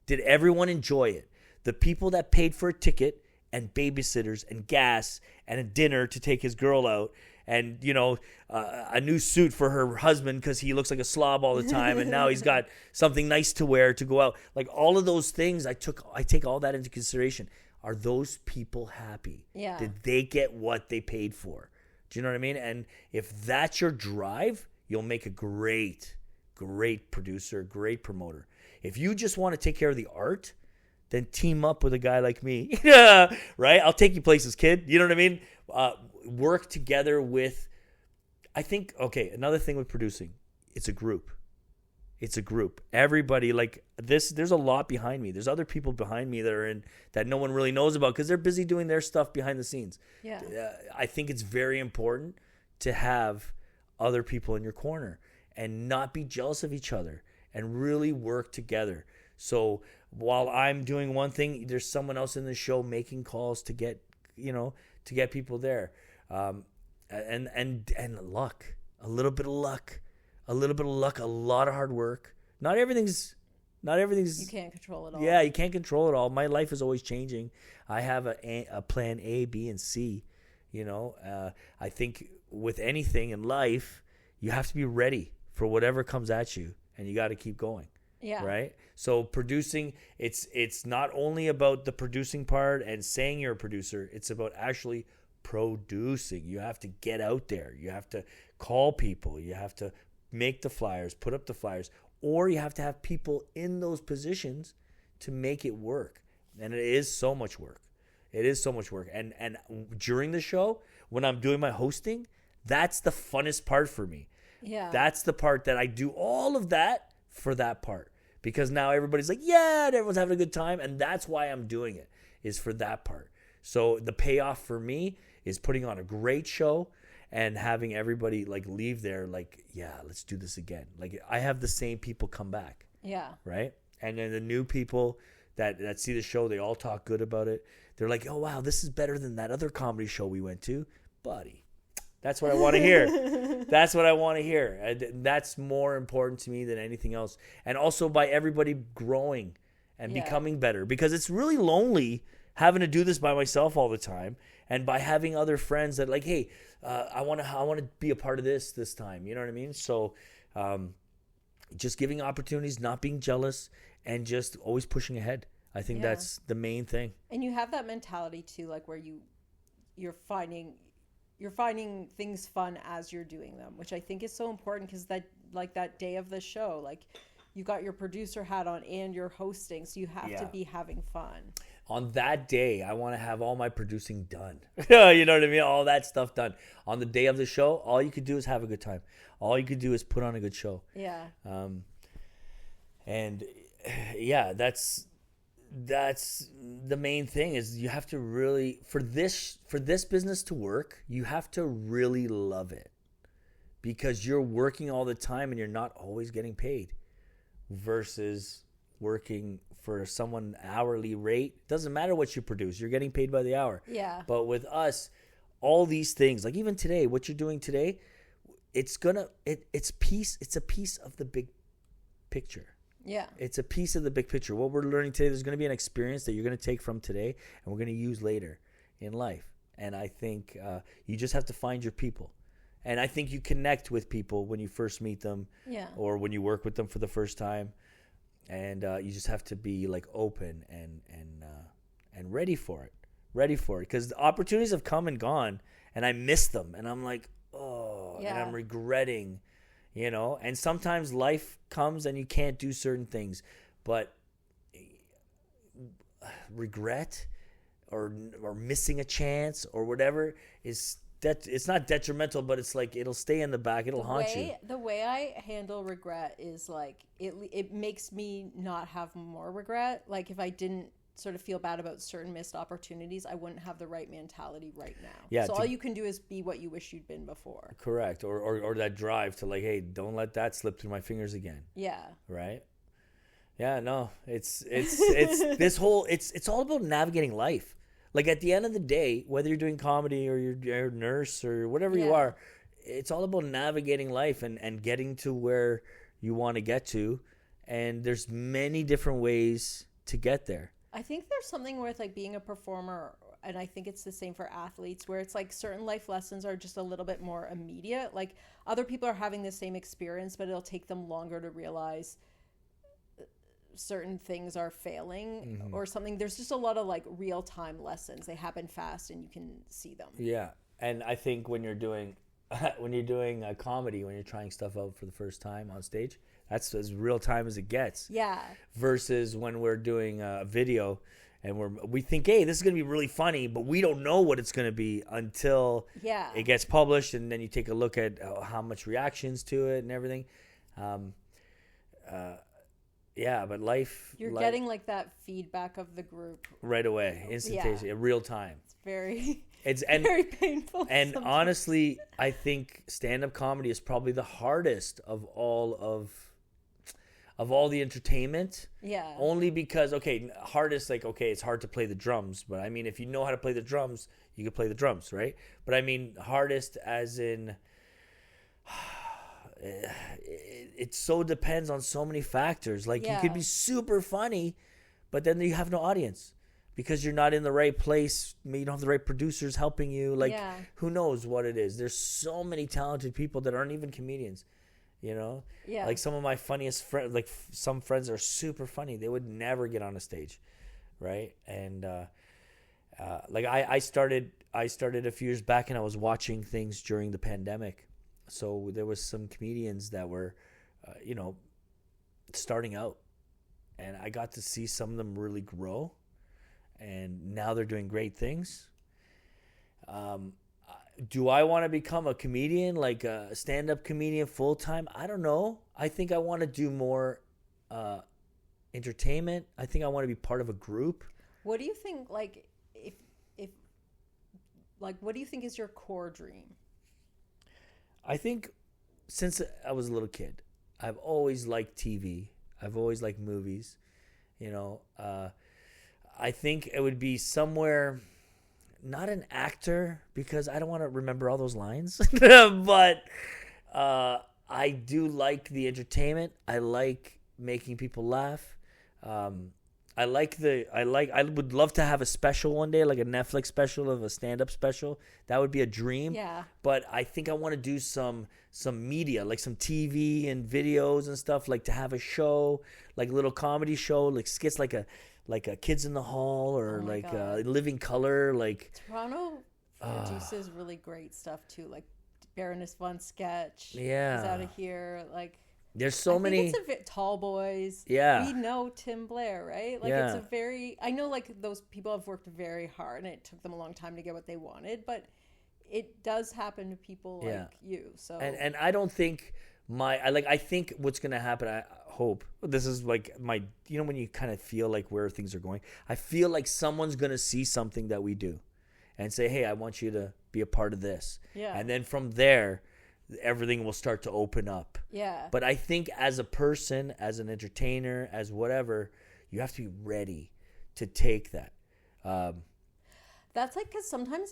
[SPEAKER 2] Did everyone enjoy it? The people that paid for a ticket and babysitters and gas and a dinner to take his girl out and a new suit for her husband because he looks like a slob all the time, and now he's got something nice to wear to go out. Like all of those things, I take all that into consideration. Are those people happy?
[SPEAKER 1] Yeah.
[SPEAKER 2] Did they get what they paid for? Do you know what I mean? And if that's your drive, you'll make a great producer, great promoter. If you just want to take care of the art, then team up with a guy like me. Right? I'll take you places, kid. You know what I mean? Work together with, I think, okay, another thing with producing, it's a group. It's a group. Everybody, like this, there's a lot behind me. There's other people behind me that no one really knows about because they're busy doing their stuff behind the scenes.
[SPEAKER 1] Yeah.
[SPEAKER 2] I think it's very important to have other people in your corner and not be jealous of each other and really work together. So while I'm doing one thing, there's someone else in the show making calls to get people there. And luck, a little bit of luck, a lot of hard work. Not everything's.
[SPEAKER 1] You can't control it all.
[SPEAKER 2] Yeah, you can't control it all. My life is always changing. I have a plan A, B, and C. I think with anything in life, you have to be ready for whatever comes at you, and you got to keep going.
[SPEAKER 1] Yeah.
[SPEAKER 2] Right. So producing, it's not only about the producing part and saying you're a producer. It's about actually producing. You have to get out there. You have to call people. You have to make the flyers, put up the flyers, or you have to have people in those positions to make it work. And it is so much work. And during the show, when I'm doing my hosting, that's the funnest part for me.
[SPEAKER 1] Yeah.
[SPEAKER 2] That's the part that I do all of that for that part. Because now everybody's like, yeah, and everyone's having a good time. And that's why I'm doing it, is for that part. So the payoff for me is putting on a great show and having everybody like leave there like, yeah, let's do this again. Like I have the same people come back.
[SPEAKER 1] Yeah.
[SPEAKER 2] Right? And then the new people that see the show, they all talk good about it. They're like, oh, wow, this is better than that other comedy show we went to. Buddy, that's what I want to hear. That's what I want to hear. And that's more important to me than anything else. And also by everybody growing and becoming better. Because it's really lonely having to do this by myself all the time. And by having other friends that like, hey, I want to be a part of this time. You know what I mean? So just giving opportunities, not being jealous, and just always pushing ahead. I think that's the main thing. And
[SPEAKER 1] you have that mentality too, like where you're finding things fun as you're doing them, which I think is so important because that day of the show, like you got your producer hat on and you're hosting, so you have to be having fun.
[SPEAKER 2] On that day, I want to have all my producing done. You know what I mean? All that stuff done. On the day of the show, all you could do is have a good time. All you could do is put on a good show.
[SPEAKER 1] Yeah.
[SPEAKER 2] And yeah, that's the main thing is you have to really, for this business to work, you have to really love it because you're working all the time and you're not always getting paid versus working for someone hourly rate. Doesn't matter what you produce, you're getting paid by the hour.
[SPEAKER 1] Yeah.
[SPEAKER 2] But with us, all these things, like even today, what you're doing today, it's a piece of the big picture.
[SPEAKER 1] Yeah.
[SPEAKER 2] It's a piece of the big picture. What we're learning today, there's going to be an experience that you're going to take from today and we're going to use later in life. And I think you just have to find your people. And I think you connect with people when you first meet them or when you work with them for the first time. And you just have to be like open and ready for it. Because the opportunities have come and gone and I miss them. And I'm like, and I'm regretting. And sometimes life comes and you can't do certain things, but regret or missing a chance or whatever is that it's not detrimental, but it's like it'll stay in the back, it'll haunt you.
[SPEAKER 1] The way I handle regret is like it makes me not have more regret. Like if I didn't sort of feel bad about certain missed opportunities, I wouldn't have the right mentality right now. Yeah, so all you can do is be what you wish you'd been before.
[SPEAKER 2] Correct. Or that drive to like, hey, don't let that slip through my fingers again.
[SPEAKER 1] Yeah.
[SPEAKER 2] Right? Yeah, no. It's this whole it's all about navigating life. Like at the end of the day, whether you're doing comedy or you're a nurse or whatever you are, it's all about navigating life and getting to where you want to get to. And there's many different ways to get there.
[SPEAKER 1] I think there's something with like being a performer and I think it's the same for athletes, where it's like certain life lessons are just a little bit more immediate. Like other people are having the same experience, but it'll take them longer to realize certain things are failing or something. There's just a lot of like real time lessons. They happen fast and you can see them.
[SPEAKER 2] Yeah. And I think when you're doing a comedy, when you're trying stuff out for the first time on stage, that's as real time as it gets.
[SPEAKER 1] Yeah.
[SPEAKER 2] Versus when we're doing a video and we think, hey, this is going to be really funny, but we don't know what it's going to be until it gets published, and then you take a look at how much reactions to it and everything. Yeah, but you're
[SPEAKER 1] getting like that feedback of the group
[SPEAKER 2] right away, instantaneously, in real time.
[SPEAKER 1] It's very painful.
[SPEAKER 2] And
[SPEAKER 1] sometimes.
[SPEAKER 2] Honestly, I think stand-up comedy is probably the hardest of all the entertainment.
[SPEAKER 1] Yeah.
[SPEAKER 2] Only because hardest, like, it's hard to play the drums, but I mean, if you know how to play the drums, you can play the drums, right? But I mean, hardest as in it so depends on so many factors. Like you could be super funny, but then you have no audience because you're not in the right place. You don't have the right producers helping you. Like who knows what it is? There's so many talented people that aren't even comedians. You know, like some of my funniest friends, like some friends are super funny. They would never get on a stage, right? And like I started a few years back, and I was watching things during the pandemic. So there was some comedians that were, starting out, and I got to see some of them really grow, and now they're doing great things. Do I want to become a comedian, like a stand-up comedian full time? I don't know. I think I want to do more entertainment. I think I want to be part of a group.
[SPEAKER 1] What do you think? Like, what do you think is your core dream?
[SPEAKER 2] I think since I was a little kid, I've always liked TV. I've always liked movies. I think it would be somewhere, not an actor, because I don't want to remember all those lines, but I do like the entertainment. I like making people laugh. I would love to have a special one day, like a Netflix special of a stand-up special. That would be a dream.
[SPEAKER 1] Yeah.
[SPEAKER 2] But I think I want to do some media, like some TV and videos and stuff, like to have a show, like a little comedy show, like skits, like a Kids in the Hall or Living Color. Like
[SPEAKER 1] Toronto produces really great stuff too, like Baroness Von Sketch.
[SPEAKER 2] Yeah.
[SPEAKER 1] Is out of here, like.
[SPEAKER 2] There's so many.
[SPEAKER 1] It's Tall Boys.
[SPEAKER 2] Yeah.
[SPEAKER 1] We know Tim Blair, right? Like it's I know like those people have worked very hard and it took them a long time to get what they wanted, but it does happen to people like you. So
[SPEAKER 2] and I don't think I think what's going to happen, I hope, this is like when you kind of feel like where things are going, I feel like someone's going to see something that we do and say, hey, I want you to be a part of this.
[SPEAKER 1] Yeah.
[SPEAKER 2] And then from there, everything will start to open up.
[SPEAKER 1] Yeah.
[SPEAKER 2] But I think as a person, as an entertainer, as whatever, you have to be ready to take that.
[SPEAKER 1] That's like, because sometimes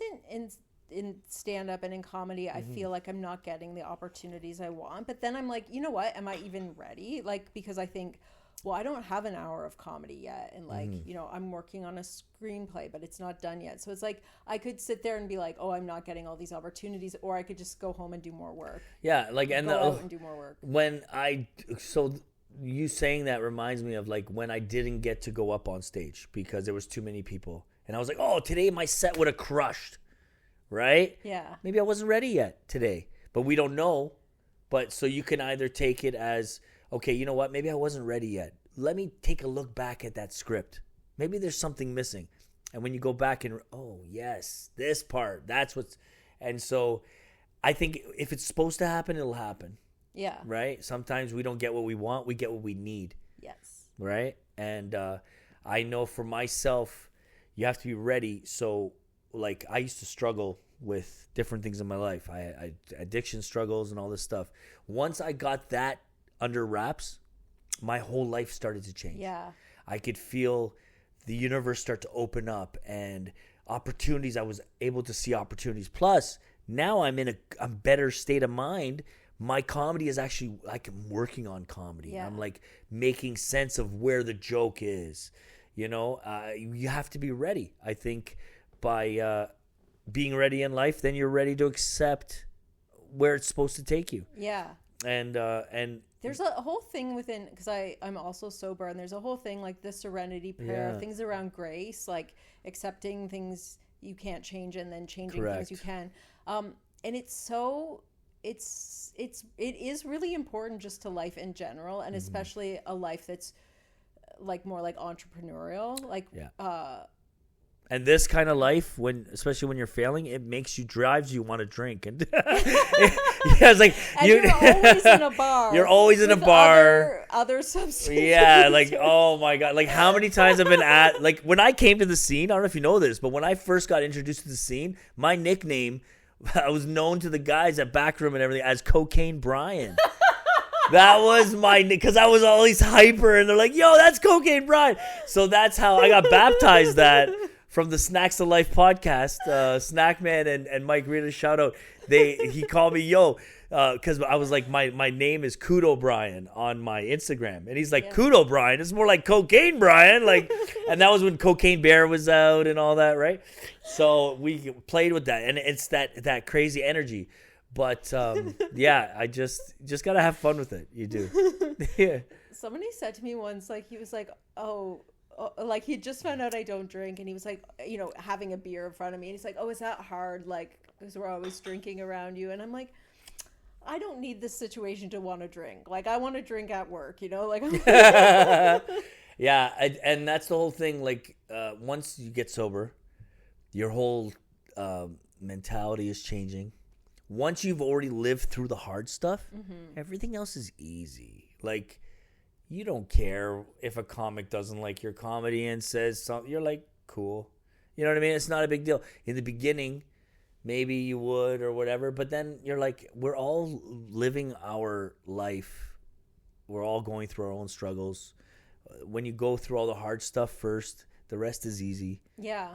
[SPEAKER 1] in stand-up and in comedy, I feel like I'm not getting the opportunities I want. But then I'm like, you know what? Am I even ready? Like, because I think, well, I don't have an hour of comedy yet. And like, I'm working on a screenplay, but it's not done yet. So it's like, I could sit there and be like, oh, I'm not getting all these opportunities. Or I could just go home and do more work.
[SPEAKER 2] Yeah. Like, and
[SPEAKER 1] go out and do more work.
[SPEAKER 2] So you saying that reminds me of like when I didn't get to go up on stage because there was too many people. And I was like, oh, today my set would have crushed. Right?
[SPEAKER 1] Yeah.
[SPEAKER 2] Maybe I wasn't ready yet today, but we don't know. But so you can either take it as, okay, you know what? Maybe I wasn't ready yet. Let me take a look back at that script. Maybe there's something missing. And when you go back and, oh, yes, this part, that's what's. And so I think if it's supposed to happen, it'll happen.
[SPEAKER 1] Yeah.
[SPEAKER 2] Right? Sometimes we don't get what we want. We get what we need.
[SPEAKER 1] Yes.
[SPEAKER 2] Right? And I know for myself, you have to be ready. So, like, I used to struggle with different things in my life. I addiction struggles and all this stuff. Once I got that under wraps, my whole life started to change.
[SPEAKER 1] Yeah.
[SPEAKER 2] I could feel the universe start to open up and opportunities. I was able to see opportunities. Plus, now I'm in a better state of mind. My comedy is actually, like, I'm working on comedy.
[SPEAKER 1] Yeah.
[SPEAKER 2] I'm like making sense of where the joke is. You have to be ready. I think by being ready in life, then you're ready to accept where it's supposed to take you.
[SPEAKER 1] Yeah.
[SPEAKER 2] And
[SPEAKER 1] there's a whole thing within, because I'm also sober, and there's a whole thing like the serenity prayer, things around grace, like accepting things you can't change and then changing things you can. And it is really important just to life in general, and especially a life that's like more like entrepreneurial, like
[SPEAKER 2] and this kind of life, especially when you're failing, it drives you want to drink. And it's like
[SPEAKER 1] you're always in a bar.
[SPEAKER 2] You're always in a bar.
[SPEAKER 1] Other substances.
[SPEAKER 2] Yeah, like oh my god, like how many times I've been at, like when I came to the scene. I don't know if you know this, but when I first got introduced to the scene, my nickname, I was known to the guys at Backroom and everything as Cocaine Brian. That was because I was always hyper, and they're like, "Yo, that's Cocaine Brian." So that's how I got baptized. That. From the Snacks to Life podcast, Snackman and Mike Rita, shout out. He called me yo, because I was like, my name is Couto Brian on my Instagram, and he's like, Couto Brian, it's more like Cocaine Brian, like, and that was when Cocaine Bear was out and all that, right? So we played with that, and it's that crazy energy, but I just gotta have fun with it. You do. Yeah.
[SPEAKER 1] Somebody said to me once, like he was like, like he just found out I don't drink, and he was like, having a beer in front of me, and he's like, oh, is that hard, like, because we're always drinking around you? And I'm like, I don't need this situation to want to drink. Like, I want to drink at work, like
[SPEAKER 2] yeah. And that's the whole thing. Like, once you get sober, your whole mentality is changing. Once you've already lived through the hard stuff, everything else is easy. Like, you don't care if a comic doesn't like your comedy and says something. You're like, cool. You know what I mean? It's not a big deal. In the beginning, maybe you would or whatever. But then you're like, we're all living our life. We're all going through our own struggles. When you go through all the hard stuff first, the rest is easy.
[SPEAKER 1] Yeah.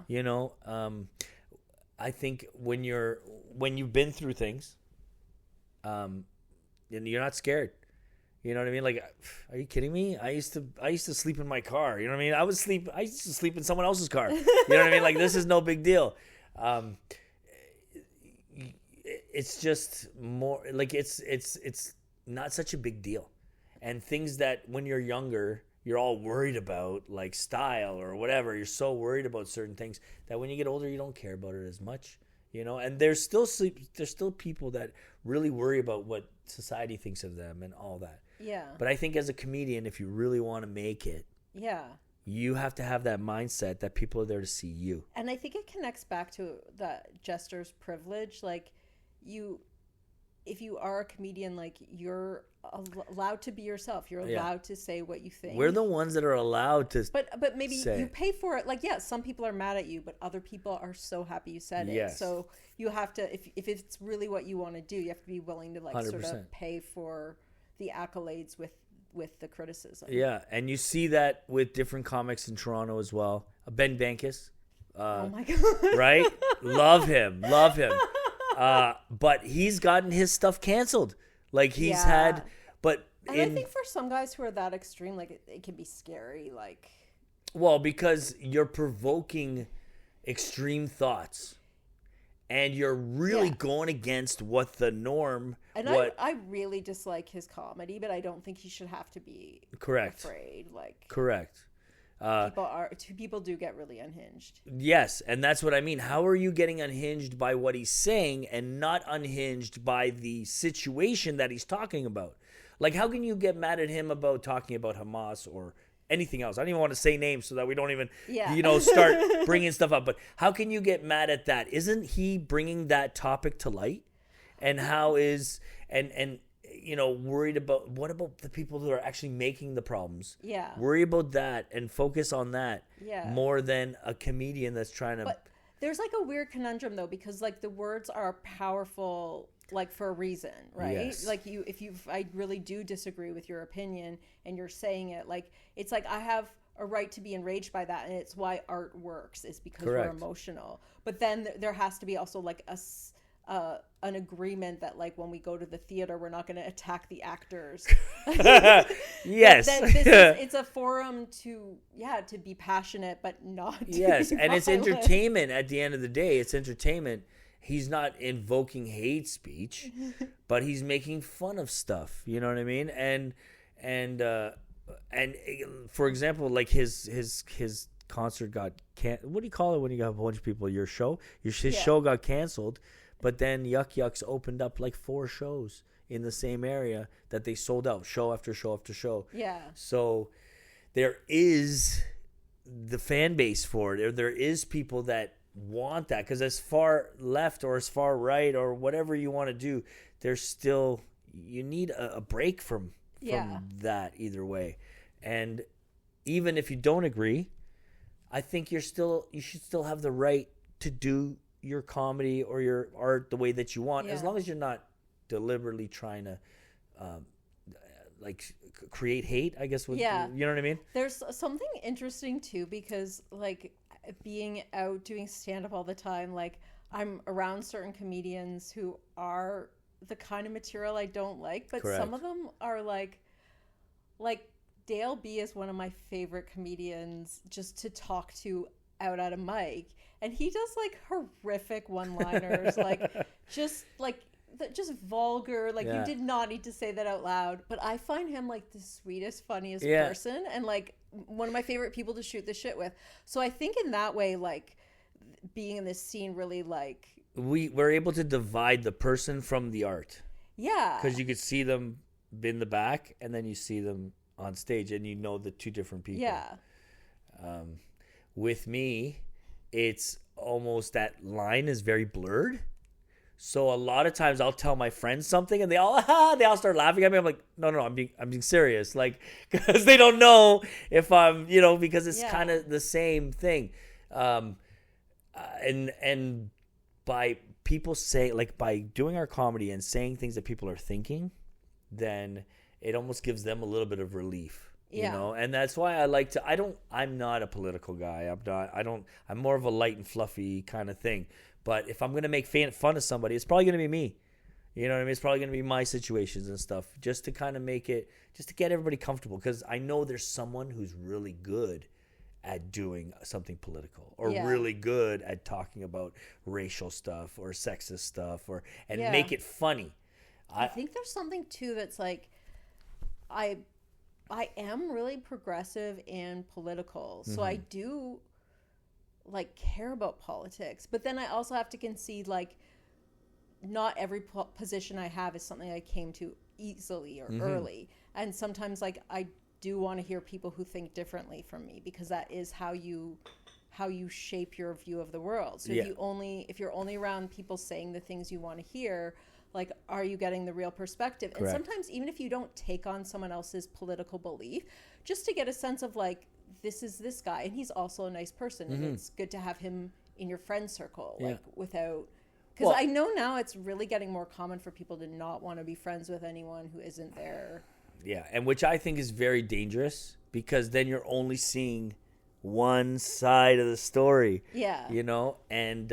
[SPEAKER 2] I think when you've been through things, and you're not scared. You know what I mean? Like, are you kidding me? I used to sleep in my car. You know what I mean? I used to sleep in someone else's car. You know what I mean? Like, this is no big deal. It's just more like it's not such a big deal. And things that when you're younger, you're all worried about, like style or whatever. You're so worried about certain things that when you get older, you don't care about it as much. And there's still people that really worry about what society thinks of them and all that.
[SPEAKER 1] Yeah.
[SPEAKER 2] But I think as a comedian, if you really want to make it, you have to have that mindset that people are there to see you.
[SPEAKER 1] And I think it connects back to the jester's privilege. Like, if you are a comedian, like, you're allowed to be yourself. You're allowed to say what you think.
[SPEAKER 2] We're the ones that are allowed to.
[SPEAKER 1] But maybe you pay for it. Like, some people are mad at you, but other people are so happy you said it. So you have to, if it's really what you want to do, you have to be willing to 100%. Sort of pay for the accolades with the criticism. Yeah,
[SPEAKER 2] and you see that with different comics in Toronto as well. Ben Bankus.
[SPEAKER 1] Oh my god!
[SPEAKER 2] Right? Love him. But he's gotten his stuff canceled. Like, he's had, but
[SPEAKER 1] I think for some guys who are that extreme, like, it can be scary. Like,
[SPEAKER 2] well, because you're provoking extreme thoughts, and you're really going against what the norm.
[SPEAKER 1] And I really dislike his comedy, but I don't think he should have to be afraid. Like,
[SPEAKER 2] correct.
[SPEAKER 1] People do get really unhinged.
[SPEAKER 2] Yes, and that's what I mean. How are you getting unhinged by what he's saying and not unhinged by the situation that he's talking about? Like, how can you get mad at him about talking about Hamas or anything else? I don't even want to say names so that we don't even, start bringing stuff up. But how can you get mad at that? Isn't he bringing that topic to light? And how is worried about, what about the people who are actually making the problems?
[SPEAKER 1] Yeah.
[SPEAKER 2] Worry about that and focus on that more than a comedian that's trying to.
[SPEAKER 1] But there's like a weird conundrum though, because like the words are powerful, like for a reason, right?
[SPEAKER 2] Yes.
[SPEAKER 1] Like I really do disagree with your opinion and you're saying it, like, it's like I have a right to be enraged by that, and it's why art works, is because we're emotional. But then there has to be also like an agreement that like when we go to the theater we're not going to attack the actors.
[SPEAKER 2] Yes.
[SPEAKER 1] It's a forum to be passionate but not to
[SPEAKER 2] yes
[SPEAKER 1] be
[SPEAKER 2] and
[SPEAKER 1] violent.
[SPEAKER 2] It's entertainment. At the end of the day, it's entertainment. He's not invoking hate speech, but he's making fun of stuff, you know what I mean? And for example, like his concert got what do you call it when you got a bunch of people? His show got canceled. But then Yuck Yucks opened up like 4 shows in the same area that they sold out, show after show after show.
[SPEAKER 1] Yeah.
[SPEAKER 2] So there is the fan base for it. There is people that want that, because as far left or as far right or whatever you want to do, there's still, you need a break from that either way. And even if you don't agree, I think you should still have the right to do your comedy or your art the way that you want, as long as you're not deliberately trying to create hate, I guess. You know what I mean?
[SPEAKER 1] There's something interesting too, because like being out doing stand-up all the time, like I'm around certain comedians who are the kind of material I don't like, but
[SPEAKER 2] Correct.
[SPEAKER 1] Some of them are like Dale B is one of my favorite comedians just to talk to out at a mic. And he does like horrific one-liners, just vulgar. You did not need to say that out loud. But I find him like the sweetest, funniest person, and like one of my favorite people to shoot the shit with. So I think in that way, like being in this scene really like
[SPEAKER 2] we're able to divide the person from the art.
[SPEAKER 1] Yeah,
[SPEAKER 2] because you could see them in the back, and then you see them on stage, and you know the two different people.
[SPEAKER 1] Yeah.
[SPEAKER 2] With me, it's almost that line is very blurred. So a lot of times I'll tell my friends something and they all start laughing at me. I'm like, no, I'm being serious. Like, because they don't know if I'm, because it's kind of the same thing. And by people say, like, by doing our comedy and saying things that people are thinking, then it almost gives them a little bit of relief. And that's why I like to, I'm not a political guy. I'm more of a light and fluffy kind of thing. But if I'm going to make fun of somebody, it's probably going to be me. You know what I mean? It's probably going to be my situations and stuff, just to kind of make it, just to get everybody comfortable. Because I know there's someone who's really good at doing something political, or really good at talking about racial stuff or sexist stuff, and make it funny.
[SPEAKER 1] I think there's something too that's like, I am really progressive and political, so I do like care about politics, but then I also have to concede like not every position I have is something I came to easily or early, and sometimes like I do want to hear people who think differently from me, because that is how you shape your view of the world. So if you're only around people saying the things you want to hear, like, are you getting the real perspective?
[SPEAKER 2] Correct.
[SPEAKER 1] And sometimes even if you don't take on someone else's political belief, just to get a sense of like, this is this guy and he's also a nice person, and it's good to have him in your friend circle, like without, because I know now it's really getting more common for people to not want to be friends with anyone who isn't there.
[SPEAKER 2] Yeah, and which I think is very dangerous, because then you're only seeing one side of the story.
[SPEAKER 1] Yeah.
[SPEAKER 2] And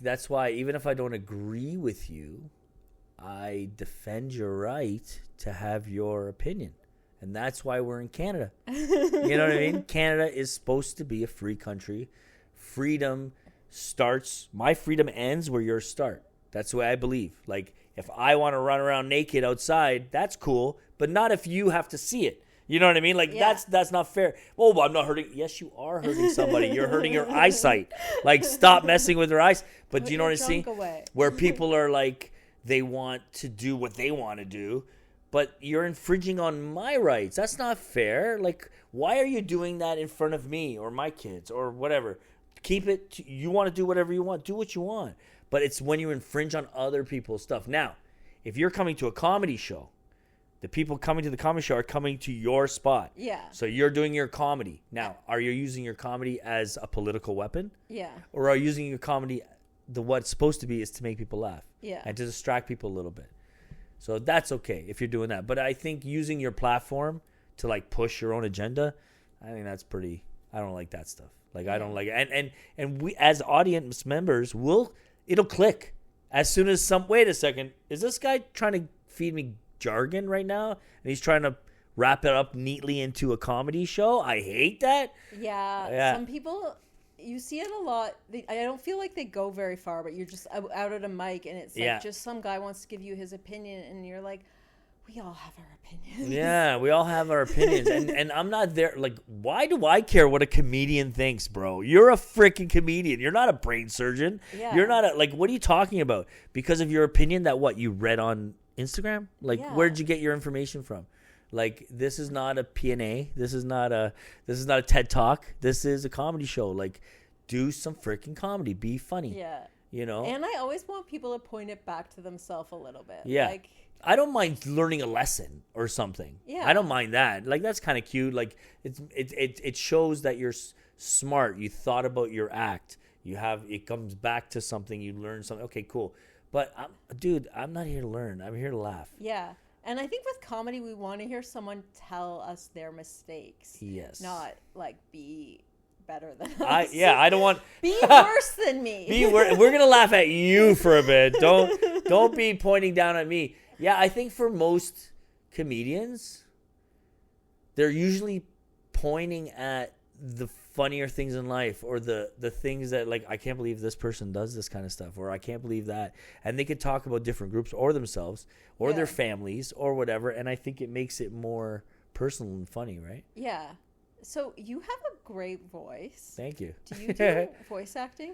[SPEAKER 2] that's why even if I don't agree with you, I defend your right to have your opinion. And that's why we're in Canada. You know what I mean? Canada is supposed to be a free country. My freedom ends where yours start. That's the way I believe. Like, if I want to run around naked outside, that's cool, but not if you have to see it. You know what I mean? Like, that's not fair. Oh, well, I'm not hurting. Yes, you are hurting somebody. You're hurting your eyesight. Like, stop messing with their eyes. But do you know what I see? Where people are like, they want to do what they want to do, but you're infringing on my rights. That's not fair. Like, why are you doing that in front of me or my kids or whatever? Keep it. You want to do whatever you want. Do what you want. But it's when you infringe on other people's stuff. Now, if you're coming to a comedy show, the people coming to the comedy show are coming to your spot. Yeah. So you're doing your comedy. Now, are you using your comedy as a political weapon? Yeah. Or are you using your comedy, what it's supposed to be is to make people laugh. Yeah. And to distract people a little bit. So that's okay if you're doing that. But I think using your platform to like push your own agenda, I think that's pretty, I don't like that stuff. Like I don't like it. And we as audience members it'll click as soon as wait a second, is this guy trying to feed me jargon right now? And he's trying to wrap it up neatly into a comedy show. I hate that.
[SPEAKER 1] Yeah. Some people, you see it a lot. I don't feel like they go very far, but you're just out at a mic and it's like just some guy wants to give you his opinion and you're like, we all have our opinions. Yeah, we all have our opinions. And I'm not there. Like, why do I care what a comedian thinks, bro? You're a freaking comedian. You're not a brain surgeon. Yeah. You're not what are you talking about? Because of your opinion that you read on Instagram? Like, where'd you get your information from? Like, this is not a P&A. This is not a TED Talk. This is a comedy show. Like, do some freaking comedy. Be funny. Yeah. You know? And I always want people to point it back to themselves a little bit. Yeah. Like, I don't mind learning a lesson or something. Yeah. I don't mind that. Like, that's kind of cute. Like, it shows that you're smart. You thought about your act. It comes back to something. You learn something. Okay, cool. But, I'm not here to learn. I'm here to laugh. Yeah. And I think with comedy, we want to hear someone tell us their mistakes. Yes. Not, like, be better than us. I don't want... Be worse than me. We're going to laugh at you for a bit. Don't be pointing down at me. Yeah, I think for most comedians, they're usually pointing at the funnier things in life or the things that, like, I can't believe this person does this kind of stuff, or I can't believe that. And they could talk about different groups or themselves or their families or whatever, and I think it makes it more personal and funny, right? Yeah. So you have a great voice. Thank you. Do you do voice acting?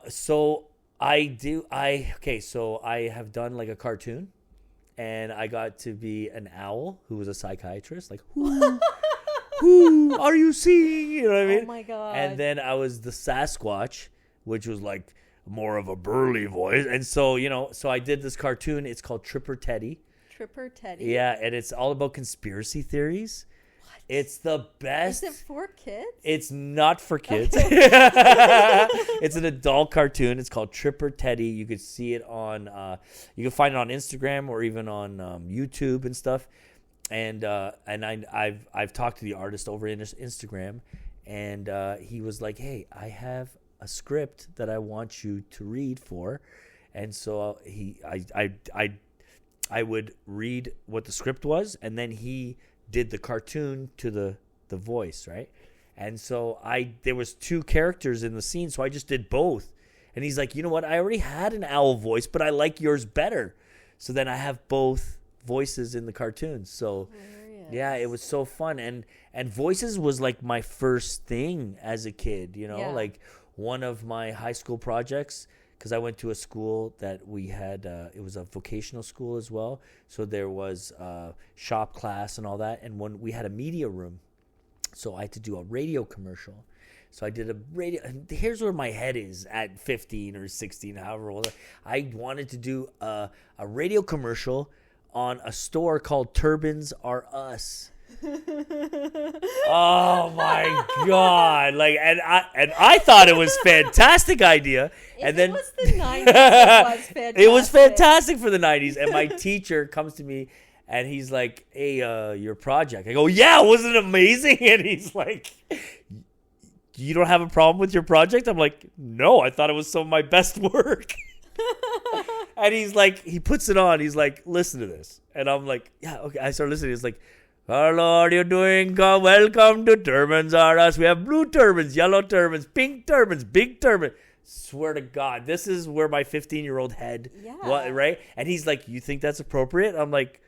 [SPEAKER 1] So I do. So I have done like a cartoon, and I got to be an owl who was a psychiatrist. Like, who are you seeing? You know what I mean? Oh my God. And then I was the Sasquatch, which was like more of a burly voice. And so, so I did this cartoon. It's called Tripper Teddy. Tripper Teddy. Yeah, and it's all about conspiracy theories. It's the best. Is it for kids? It's not for kids. Okay. It's an adult cartoon. It's called Tripper Teddy. You could see it on, you can find it on Instagram or even on YouTube and stuff. And I've talked to the artist over in Instagram, and he was like, "Hey, I have a script that I want you to read for," and so I would read what the script was, and then he did the cartoon to the voice, right? And so there was two characters in the scene, so I just did both. And he's like, "You know what? I already had an owl voice, but I like yours better." So then I have both voices in the cartoons. So yeah, it was so fun. And voices was like my first thing as a kid, like one of my high school projects, because I went to a school that we had, it was a vocational school as well. So there was shop class and all that. And when we had a media room, so I had to do a radio commercial. So I did a radio. And here's where my head is at 15 or 16, however old. I wanted to do a radio commercial on a store called Turbans Are Us. Oh my God! Like, and I thought it was a fantastic idea. And then it was the 90s. It was fantastic. It was fantastic for the 90s. And my teacher comes to me and he's like, "Hey, your project." I go, "Yeah, wasn't it amazing?" And he's like, "You don't have a problem with your project?" I'm like, "No, I thought it was some of my best work." And he's like, he puts it on. He's like, "Listen to this." And I'm like, "Yeah, okay." I start listening. He's like, "Hello, what are you doing? Welcome to Turbans Are Us. We have blue turbans, yellow turbans, pink turbans, big turban." Swear to God, this is where my 15-year-old head was, right? And he's like, "You think that's appropriate?" I'm like,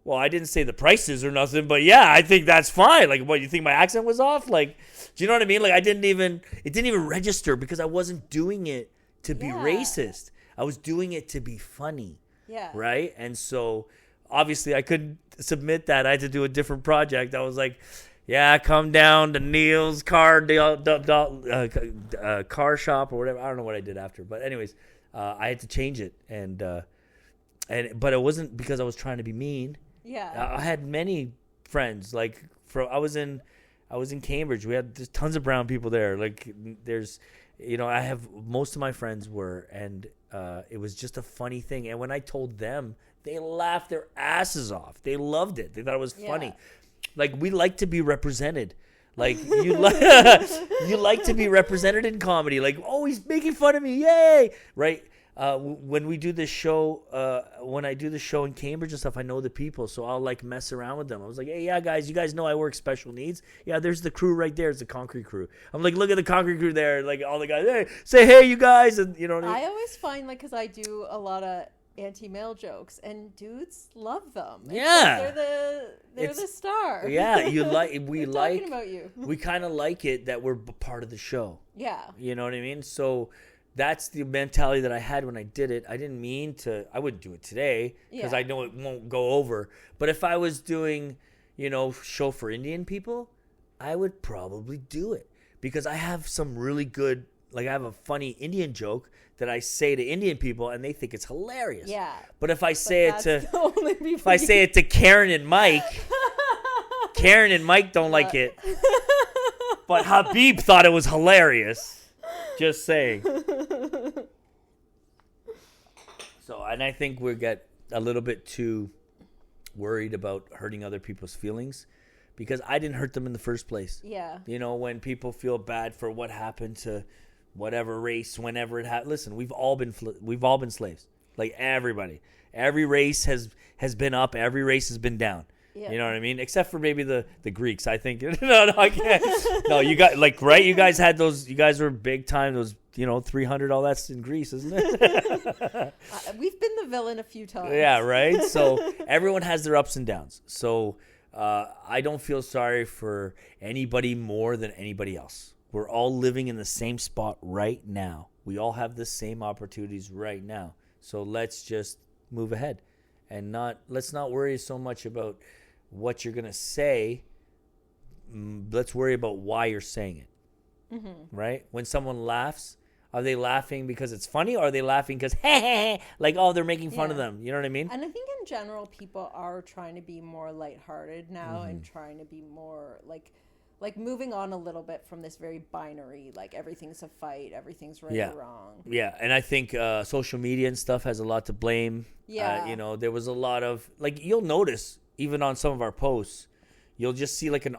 [SPEAKER 1] "Well, I didn't say the prices or nothing, but yeah, I think that's fine." Like, what, you think my accent was off? Like, do you know what I mean? Like, it didn't even register because I wasn't doing it to be racist. I was doing it to be funny. Yeah. Right? And so obviously I couldn't submit that. I had to do a different project. I was like, "Yeah, come down to Neil's car car shop," or whatever. I don't know what I did after. But anyways, I had to change it. But it wasn't because I was trying to be mean. Yeah. I had many friends. Like, I was in Cambridge. We had tons of brown people there. Like, there's, I have most of my friends were, and it was just a funny thing. And when I told them, they laughed their asses off. They loved it. They thought it was funny. Like, we like to be represented.
[SPEAKER 2] Like you like to be represented in comedy. Like, oh, he's making fun of me, yay! Right? When we do this show, when I do the show in Cambridge and stuff, I know the people, so I'll like mess around with them. I was like, hey, yeah, guys, you guys know I work special needs. Yeah, there's the crew right there. It's the concrete crew. I'm like, look at the concrete crew there. Like all the guys, hey, say hey, you guys, and you know what I mean?
[SPEAKER 1] I always find like because I do a lot of anti-male jokes and dudes love them.
[SPEAKER 2] Yeah,
[SPEAKER 1] they're the star.
[SPEAKER 2] Yeah, we like
[SPEAKER 1] talking about you.
[SPEAKER 2] We kind of like it that we're part of the show.
[SPEAKER 1] Yeah,
[SPEAKER 2] you know what I mean. So that's the mentality that I had when I did it. I didn't mean to. I wouldn't do it today because I know it won't go over. But if I was doing, show for Indian people, I would probably do it because I have some really good. Like I have a funny Indian joke that I say to Indian people and they think it's hilarious.
[SPEAKER 1] Yeah.
[SPEAKER 2] But if I say it to Karen and Mike, Karen and Mike don't like it. But Habib thought it was hilarious. Just saying. So, and I think we get a little bit too worried about hurting other people's feelings because I didn't hurt them in the first place.
[SPEAKER 1] Yeah.
[SPEAKER 2] When people feel bad for what happened to whatever race, whenever it happened. Listen, we've all been slaves. Like everybody. Every race has been up. Every race has been down. Yeah. You know what I mean? Except for maybe the Greeks, I think. No, I can't. No, you got right? You guys had those. You guys were big time. Those 300. All that's in Greece, isn't it?
[SPEAKER 1] We've been the villain a few times.
[SPEAKER 2] Yeah, right. So everyone has their ups and downs. So I don't feel sorry for anybody more than anybody else. We're all living in the same spot right now. We all have the same opportunities right now. So let's just move ahead, and let's not worry so much about what you're going to say. Let's worry about why you're saying it. Mm-hmm. Right? When someone laughs, are they laughing because it's funny or are they laughing because, like, oh, they're making fun of them? You know what I mean?
[SPEAKER 1] And I think in general, people are trying to be more lighthearted now and trying to be more like moving on a little bit from this very binary, like everything's a fight, everything's right or wrong.
[SPEAKER 2] Yeah. And I think social media and stuff has a lot to blame.
[SPEAKER 1] Yeah.
[SPEAKER 2] There was a lot of, like, you'll notice, even on some of our posts, you'll just see like an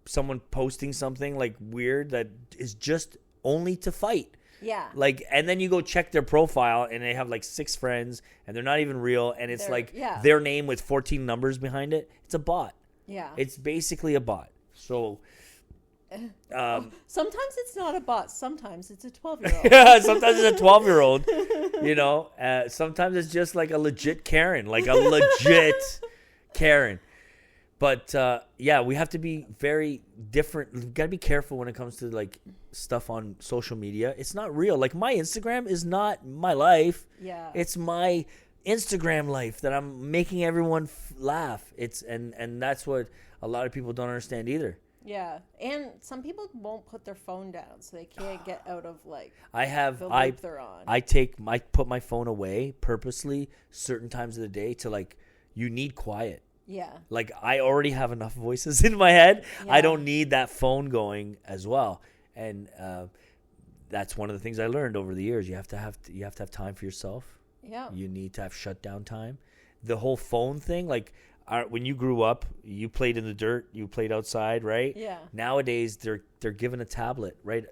[SPEAKER 2] someone posting something like weird that is just only to fight.
[SPEAKER 1] Yeah.
[SPEAKER 2] Like, and then you go check their profile and they have like 6 friends and they're not even real. And it's their name with 14 numbers behind it. It's a bot.
[SPEAKER 1] Yeah.
[SPEAKER 2] It's basically a bot. So,
[SPEAKER 1] sometimes it's not a bot. Sometimes it's a 12-year-old.
[SPEAKER 2] Yeah, sometimes it's a 12-year-old. Sometimes it's just like a legit Karen, But we have to be very different. We've got to be careful when it comes to like stuff on social media. It's not real. Like my Instagram is not my life.
[SPEAKER 1] Yeah,
[SPEAKER 2] it's my Instagram life that I'm making everyone laugh. And that's what a lot of people don't understand either.
[SPEAKER 1] Yeah, and some people won't put their phone down, so they can't get out of like the loop they're on.
[SPEAKER 2] I put my phone away purposely certain times of the day to like you need quiet.
[SPEAKER 1] Yeah.
[SPEAKER 2] Like I already have enough voices in my head. Yeah. I don't need that phone going as well. And that's one of the things I learned over the years. You have to have time for yourself.
[SPEAKER 1] Yeah.
[SPEAKER 2] You need to have shutdown time. The whole phone thing, like when you grew up, you played in the dirt, you played outside, right?
[SPEAKER 1] Yeah.
[SPEAKER 2] Nowadays, they're given a tablet right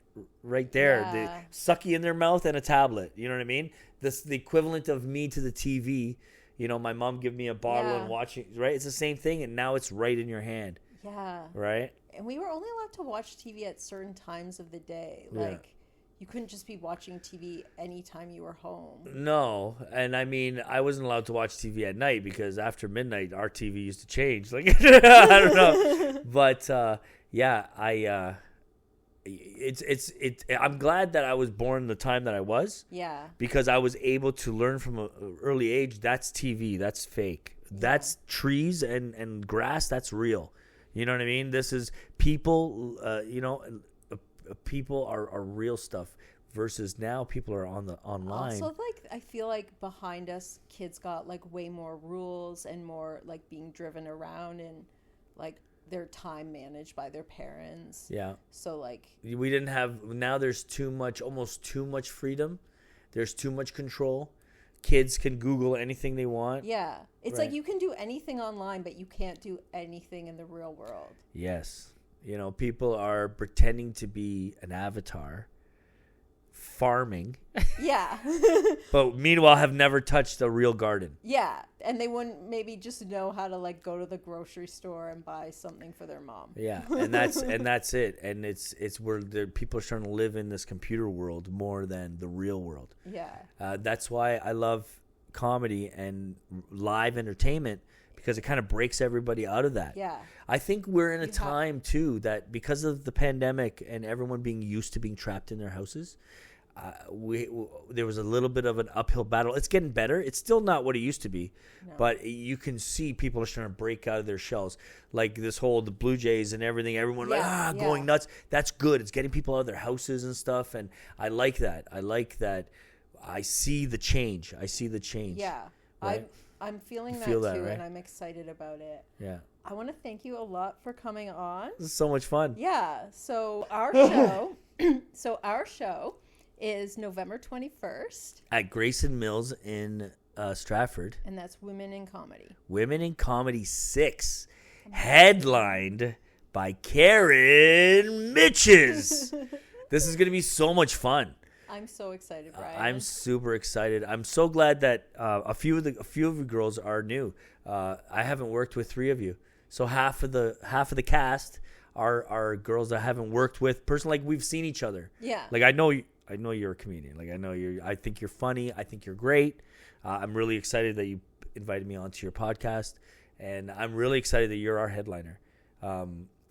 [SPEAKER 2] there.
[SPEAKER 1] Yeah.
[SPEAKER 2] They suck you in their mouth and a tablet. You know what I mean? This the equivalent of me to the TV. My mom give me a bottle and watching, right? It's the same thing, and now it's right in your hand.
[SPEAKER 1] Yeah.
[SPEAKER 2] Right?
[SPEAKER 1] And we were only allowed to watch TV at certain times of the day. Like, you couldn't just be watching TV anytime you were home. No.
[SPEAKER 2] And I mean, I wasn't allowed to watch TV at night because after midnight, our TV used to change. Like, I don't know. But, I'm glad that I was born the time that I was.
[SPEAKER 1] Yeah.
[SPEAKER 2] Because I was able to learn from an early age, that's TV, that's fake. Yeah. That's trees and grass, that's real. You know what I mean? This is people, people are real stuff versus now people are online.
[SPEAKER 1] Also, like, I feel like behind us, kids got like way more rules and more like being driven around and like their time managed by their parents.
[SPEAKER 2] Yeah.
[SPEAKER 1] So like
[SPEAKER 2] we didn't have, now there's almost too much freedom. There's too much control. Kids can Google anything they want.
[SPEAKER 1] Yeah. It's like you can do anything online, but you can't do anything in the real world.
[SPEAKER 2] Yes. You know, people are pretending to be an avatar, farming.
[SPEAKER 1] Yeah.
[SPEAKER 2] But meanwhile have never touched a real garden.
[SPEAKER 1] Yeah. And they wouldn't maybe just know how to like go to the grocery store and buy something for their mom.
[SPEAKER 2] Yeah. And that's it. And it's where people are starting to live in this computer world more than the real world.
[SPEAKER 1] Yeah.
[SPEAKER 2] That's why I love comedy and live entertainment, because it kind of breaks everybody out of that.
[SPEAKER 1] Yeah.
[SPEAKER 2] I think we're in a time too that because of the pandemic and everyone being used to being trapped in their houses, there was a little bit of an uphill battle. It's getting better. It's still not what it used to be, but you can see people are starting to break out of their shells. Like this whole the Blue Jays and everything. Everyone going nuts. That's good. It's getting people out of their houses and stuff, and I like that. I see the change.
[SPEAKER 1] Yeah, right? I'm feeling that too, right? And I'm excited about it.
[SPEAKER 2] Yeah.
[SPEAKER 1] I want to thank you a lot for coming on.
[SPEAKER 2] This is so much fun.
[SPEAKER 1] Yeah. So our show is November 21st
[SPEAKER 2] at Grayson Mills in Stratford.
[SPEAKER 1] And that's Women in Comedy.
[SPEAKER 2] Women in Comedy 6, headlined by Karen Mitches. This is going to be so much fun.
[SPEAKER 1] I'm so excited, Brian.
[SPEAKER 2] I'm super excited. I'm so glad that a few of the girls are new. I haven't worked with 3 of you, so half of the cast are girls I haven't worked with personally. Like we've seen each other.
[SPEAKER 1] Yeah.
[SPEAKER 2] Like I know you're a comedian. Like I think you're funny. I think you're great. I'm really excited that you invited me onto your podcast, and I'm really excited that you're our headliner.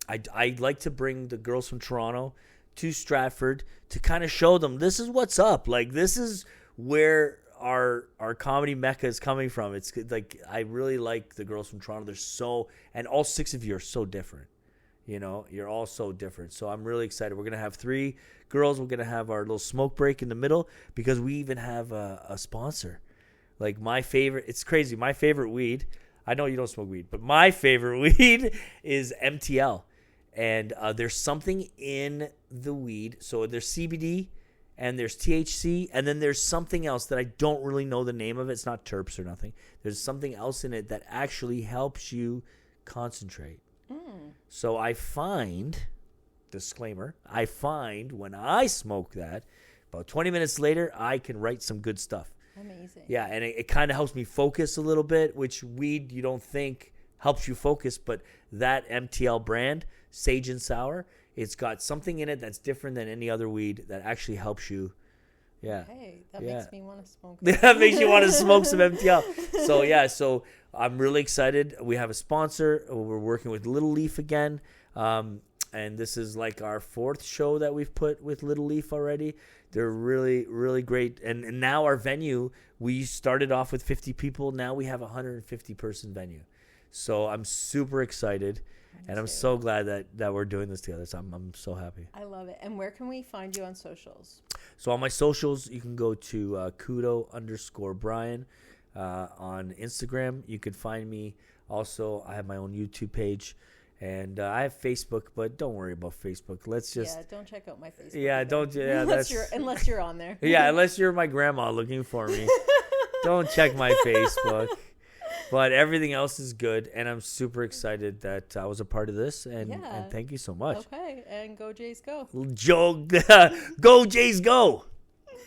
[SPEAKER 2] I'd like to bring the girls from Toronto to Stratford to kind of show them this is what's up. Like this is where our comedy mecca is coming from. It's like I really like the girls from Toronto. And all 6 of you are so different. You know, you're all so different. So I'm really excited. We're gonna have 3 girls. We're gonna have our little smoke break in the middle because we even have a sponsor. Like my favorite, it's crazy. My favorite weed. I know you don't smoke weed, but my favorite weed is MTL. And there's something in the weed. So there's CBD and there's THC. And then there's something else that I don't really know the name of. It's not terps or nothing. There's something else in it that actually helps you concentrate. So I find, disclaimer, when I smoke that, about 20 minutes later, I can write some good stuff.
[SPEAKER 1] Amazing.
[SPEAKER 2] Yeah, and it kind of helps me focus a little bit, which weed you don't think helps you focus, but that MTL brand, Sage and Sour, it's got something in it that's different than any other weed that actually helps you. Yeah.
[SPEAKER 1] Hey, that makes me want to smoke.
[SPEAKER 2] That makes you want to smoke some MTL. So I'm really excited. We have a sponsor. We're working with Little Leaf again. And this is like our 4th show that we've put with Little Leaf already. They're really, really great. And now our venue, we started off with 50 people. Now we have a 150-person venue. So I'm super excited. And I'm so glad that we're doing this together. So I'm so happy.
[SPEAKER 1] I love it. And where can we find you on socials?
[SPEAKER 2] So on my socials, you can go to Couto_Brian on Instagram. You can find me. Also, I have my own YouTube page. And I have Facebook, but don't worry about Facebook. Let's just
[SPEAKER 1] don't check out my Facebook.
[SPEAKER 2] Yeah, don't. Yeah,
[SPEAKER 1] unless you're on there.
[SPEAKER 2] Yeah, unless you're my grandma looking for me. Don't check my Facebook. But everything else is good, and I'm super excited that I was a part of this, and thank you so much.
[SPEAKER 1] Okay, and go Jays go.
[SPEAKER 2] Go Jays go.